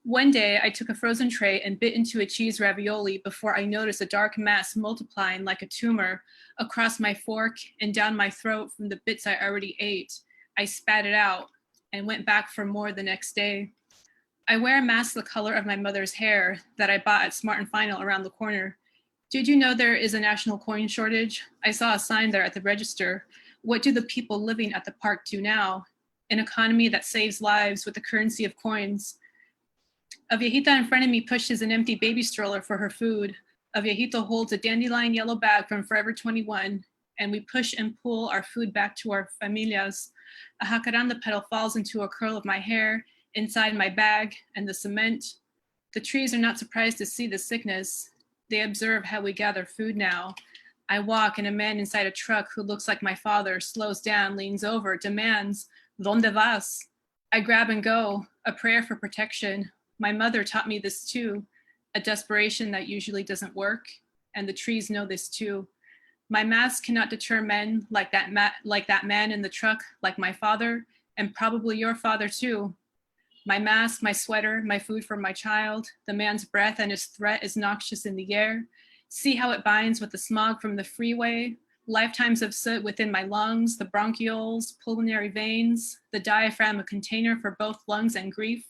S21: One day I took a frozen tray and bit into a cheese ravioli before I noticed a dark mass multiplying like a tumor across my fork and down my throat from the bits I already ate. I spat it out and went back for more the next day. I wear a mask the color of my mother's hair that I bought at Smart & Final around the corner. Did you know there is a national coin shortage? I saw a sign there at the register. What do the people living at the park do now? An economy that saves lives with the currency of coins. A viejita in front of me pushes an empty baby stroller for her food. A viejito holds a dandelion yellow bag from Forever 21, and we push and pull our food back to our familias. A jacaranda petal falls into a curl of my hair, inside my bag, and the cement. The trees are not surprised to see the sickness. They observe how we gather food now. I walk, and a man inside a truck who looks like my father slows down, leans over, demands, ¿Dónde vas? I grab and go, a prayer for protection. My mother taught me this too, a desperation that usually doesn't work, and the trees know this too. My mask cannot deter men like that man in the truck, like my father, and probably your father too. My mask, my sweater, my food for my child, the man's breath and his threat is noxious in the air. See how it binds with the smog from the freeway, lifetimes of soot within my lungs, the bronchioles, pulmonary veins, the diaphragm a container for both lungs and grief.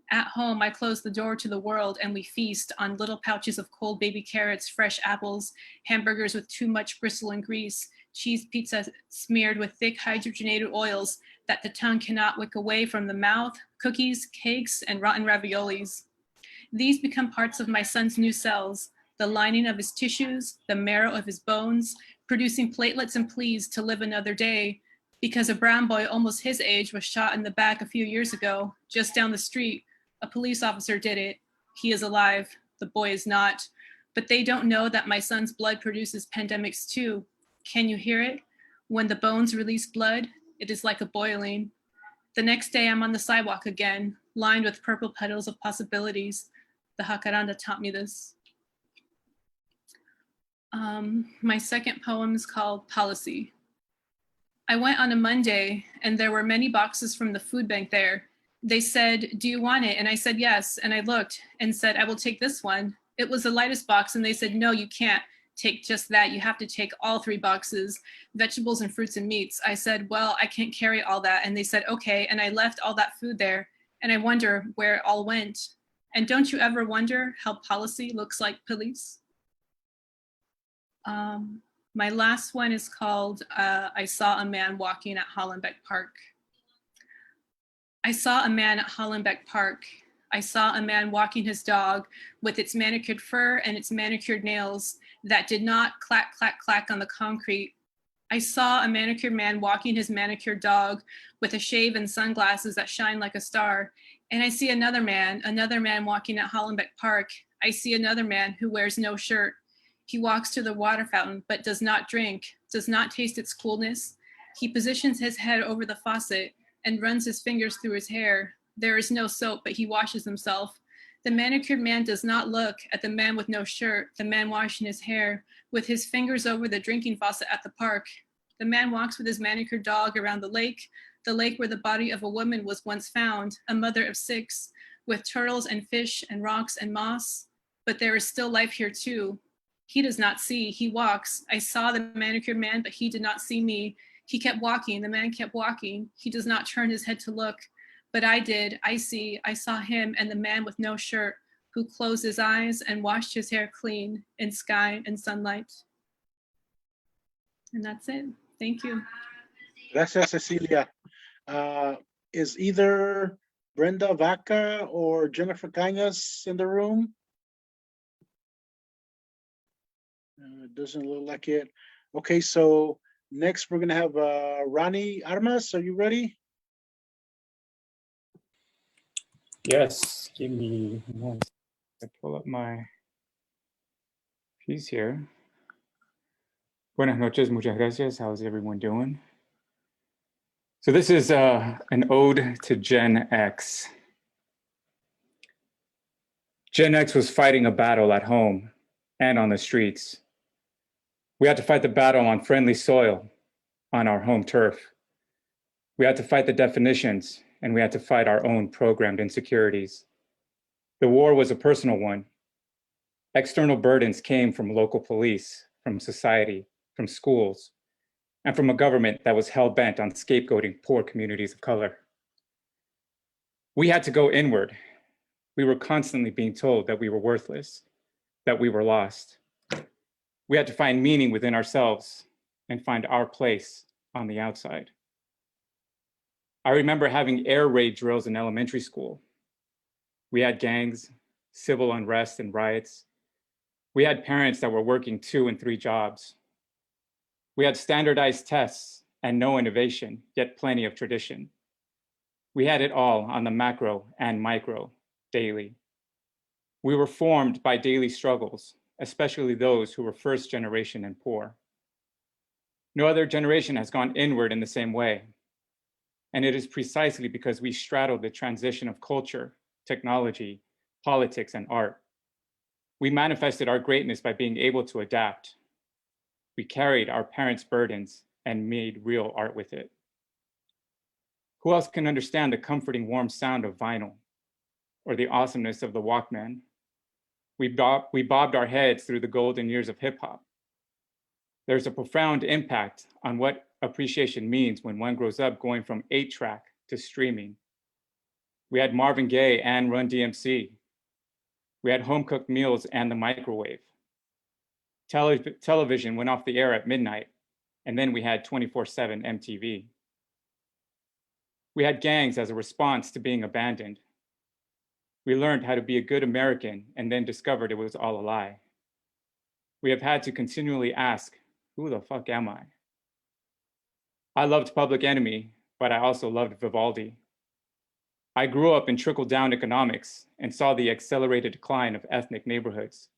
S21: At home, I close the door to the world and we feast on little pouches of cold baby carrots, fresh apples, hamburgers with too much bristle and grease, cheese pizza smeared with thick hydrogenated oils that the tongue cannot wick away from the mouth, cookies, cakes, and rotten raviolis. These become parts of my son's new cells, the lining of his tissues, the marrow of his bones, producing platelets and pleas to live another day, because a brown boy almost his age was shot in the back a few years ago, just down the street. A police officer did it. He is alive. The boy is not. But they don't know that my son's blood produces pandemics too. Can you hear it? When the bones release blood, it is like a boiling. The next day I'm on the sidewalk again, lined with purple petals of possibilities. The jacaranda taught me this. My second poem is called Policy. I went on a Monday and there were many boxes from the food bank there. They said, do you want it? And I said, yes. And I looked and said, I will take this one. It was the lightest box. And they said, no, you can't take just that. You have to take all 3 boxes, vegetables and fruits and meats. I said, well, I can't carry all that. And they said, okay. And I left all that food there. And I wonder where it all went. And don't you ever wonder how policy looks like police? My last one is called, I saw a man walking at Hollenbeck Park. I saw a man at Hollenbeck Park. I saw a man walking his dog with its manicured fur and its manicured nails that did not clack, clack, clack on the concrete. I saw a manicured man walking his manicured dog with a shave and sunglasses that shine like a star. And I see another man walking at Hollenbeck Park. I see another man who wears no shirt. He walks to the water fountain, but does not drink, does not taste its coolness. He positions his head over the faucet and runs his fingers through his hair. There is no soap, but he washes himself. The manicured man does not look at the man with no shirt, the man washing his hair, with his fingers over the drinking faucet at the park. The man walks with his manicured dog around the lake where the body of a woman was once found, a mother of 6, with turtles and fish and rocks and moss. But there is still life here too. He does not see, he walks. I saw the manicured man, but he did not see me. He kept walking, the man kept walking. He does not turn his head to look, but I did, I see, I saw him and the man with no shirt who closed his eyes and washed his hair clean in sky and sunlight. And that's it. Thank you.
S6: Gracias, Cecilia. Is either Brenda Vaca or Jennifer Cañas in the room? It doesn't look like it. Okay, so next we're gonna have Ronnie Armas. Are you ready?
S3: Yes, give me one second to pull up my piece here. Buenas noches, muchas gracias. How's everyone doing? So this is an ode to Gen X. Gen X was fighting a battle at home and on the streets. We had to fight the battle on friendly soil, on our home turf. We had to fight the definitions, and we had to fight our own programmed insecurities. The war was a personal one. External burdens came from local police, from society, from schools, and from a government that was hell-bent on scapegoating poor communities of color. We had to go inward. We were constantly being told that we were worthless, that we were lost. We had to find meaning within ourselves and find our place on the outside. I remember having air raid drills in elementary school. We had gangs, civil unrest and riots. We had parents that were working 2 and 3 jobs. We had standardized tests and no innovation, yet plenty of tradition. We had it all on the macro and micro, daily. We were formed by daily struggles, especially those who were first generation and poor. No other generation has gone inward in the same way. And it is precisely because we straddled the transition of culture, technology, politics, and art. We manifested our greatness by being able to adapt. We carried our parents' burdens and made real art with it. Who else can understand the comforting warm sound of vinyl or the awesomeness of the Walkman? We bobbed our heads through the golden years of hip hop. There's a profound impact on what appreciation means when one grows up going from 8-track to streaming. We had Marvin Gaye and Run DMC. We had home-cooked meals and the microwave. Television went off the air at midnight, and then we had 24/7 MTV. We had gangs as a response to being abandoned. We learned how to be a good American and then discovered it was all a lie. We have had to continually ask, who the fuck am I? I loved Public Enemy, but I also loved Vivaldi. I grew up in trickle-down economics and saw the accelerated decline of ethnic neighborhoods.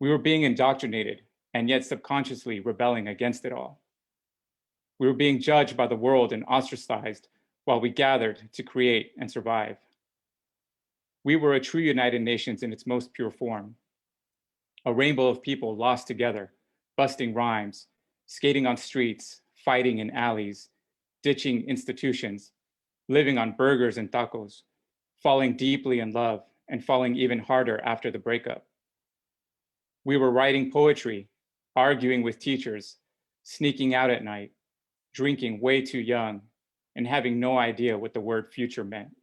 S3: We were being indoctrinated and yet subconsciously rebelling against it all. We were being judged by the world and ostracized while we gathered to create and survive. We were a true United Nations in its most pure form, a rainbow of people lost together, busting rhymes, skating on streets, fighting in alleys, ditching institutions, living on burgers and tacos, falling deeply in love and falling even harder after the breakup. We were writing poetry, arguing with teachers, sneaking out at night, drinking way too young, and having no idea what the word future meant.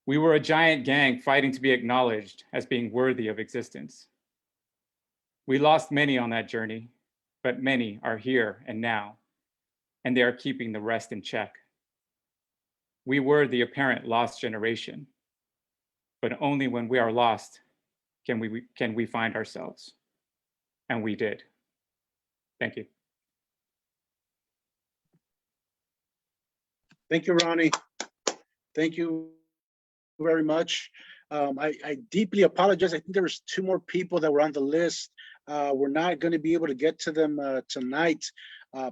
S3: We were a giant gang fighting to be acknowledged as being worthy of existence. We lost many on that journey, but many are here and now, and they are keeping the rest in check. We were the apparent lost generation, but only when we are lost can we find ourselves, and we did. Thank you.
S6: Thank you, Ronnie. Thank you very much. I deeply apologize. I think there was 2 more people that were on the list. We're not going to be able to get to them tonight.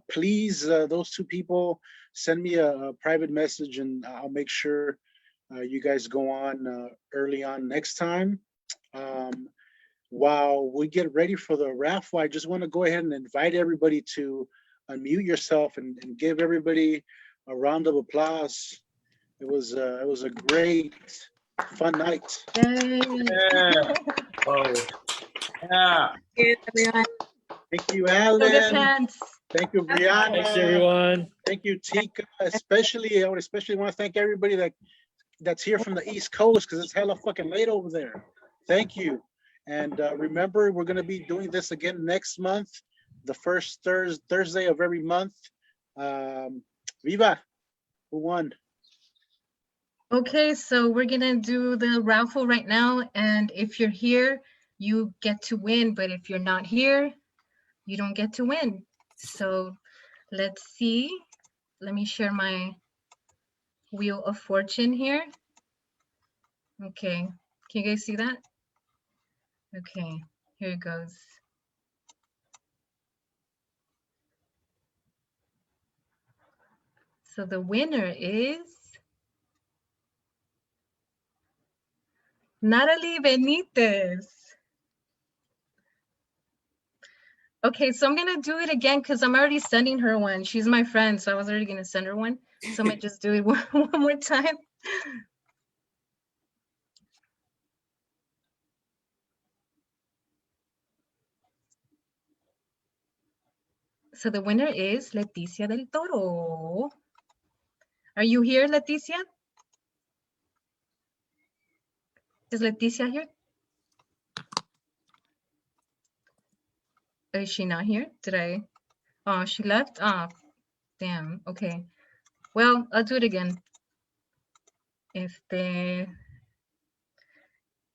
S6: Please, those 2 people, send me a private message and I'll make sure you guys go on early on next time. While we get ready for the raffle, I just want to go ahead and invite everybody to unmute yourself and give everybody a round of applause. It was a great, fun night.
S18: Yeah. Oh. Yeah.
S6: Thank you, Alan. Thank you, Briana.
S2: Thanks, everyone.
S6: Thank you, Teka. I would especially want to thank everybody that that's here from the East Coast, because it's hella fucking late over there. Thank you. And remember, we're going to be doing this again next month, the first Thursday of every month. Viva, who won?
S1: Okay, so we're gonna do the raffle right now, and if you're here, you get to win, but if you're not here, you don't get to win. So let's see. Let me share my Wheel of Fortune here. Okay, can you guys see that? Okay, here it goes. So the winner is Natalie Benitez. Okay, so I'm gonna do it again because I'm already sending her one. She's my friend, so I was already gonna send her one. So I might just do it one more time. So the winner is Leticia del Toro. Are you here, Leticia? Is Leticia here? Is she not here? Did I? Oh, she left? Oh, damn. Okay. Well, I'll do it again. It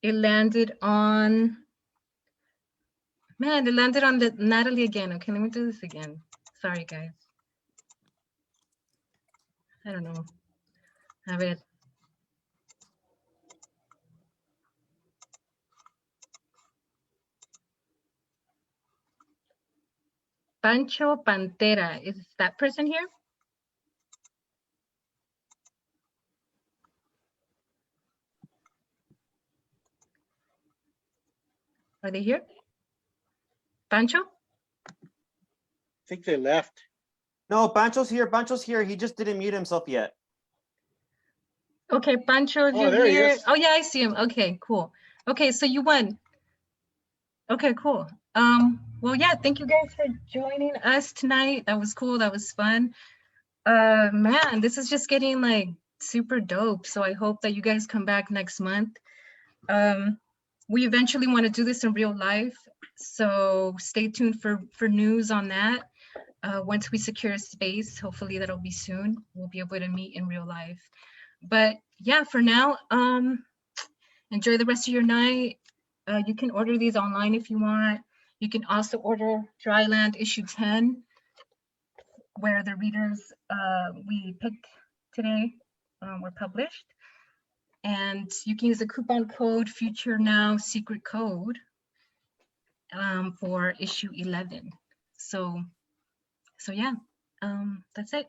S1: landed on, man, it landed on the Natalie again. Okay, let me do this again. Sorry, guys. I don't know. A ver. Pancho Pantera. Is that person here? Are they here? Pancho?
S6: I think they left.
S12: No, Pancho's here. Pancho's here. He just didn't mute himself yet.
S1: Okay, Pancho, if
S6: Oh,
S1: you're
S6: there he
S1: here.
S6: is.
S1: Oh yeah, I see him. Okay, cool. Okay, so you won. Okay, cool. Well, yeah, thank you guys for joining us tonight. That was cool. That was fun. Man, this is just getting like super dope. So I hope that you guys come back next month. We eventually want to do this in real life. So stay tuned for news on that. Once we secure a space, hopefully that'll be soon. We'll be able to meet in real life. But yeah, for now, enjoy the rest of your night. You can order these online if you want. You can also order Dryland issue 10, where the readers we picked today were published. And you can use the coupon code Future Now Secret Code for issue 11. So yeah, that's it.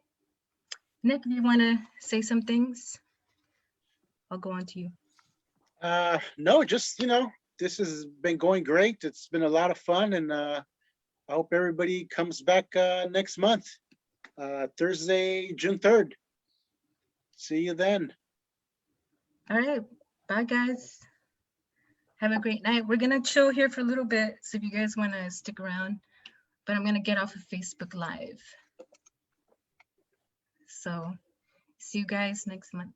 S1: Nick, do you want to say some things? I'll go on to you.
S6: No, just, this has been going great. It's been a lot of fun, and I hope everybody comes back next month, Thursday, June 3rd. See you then.
S1: All right, bye guys. Have a great night. We're gonna chill here for a little bit, so if you guys want to stick around, but I'm gonna get off of Facebook Live. So see you guys next month.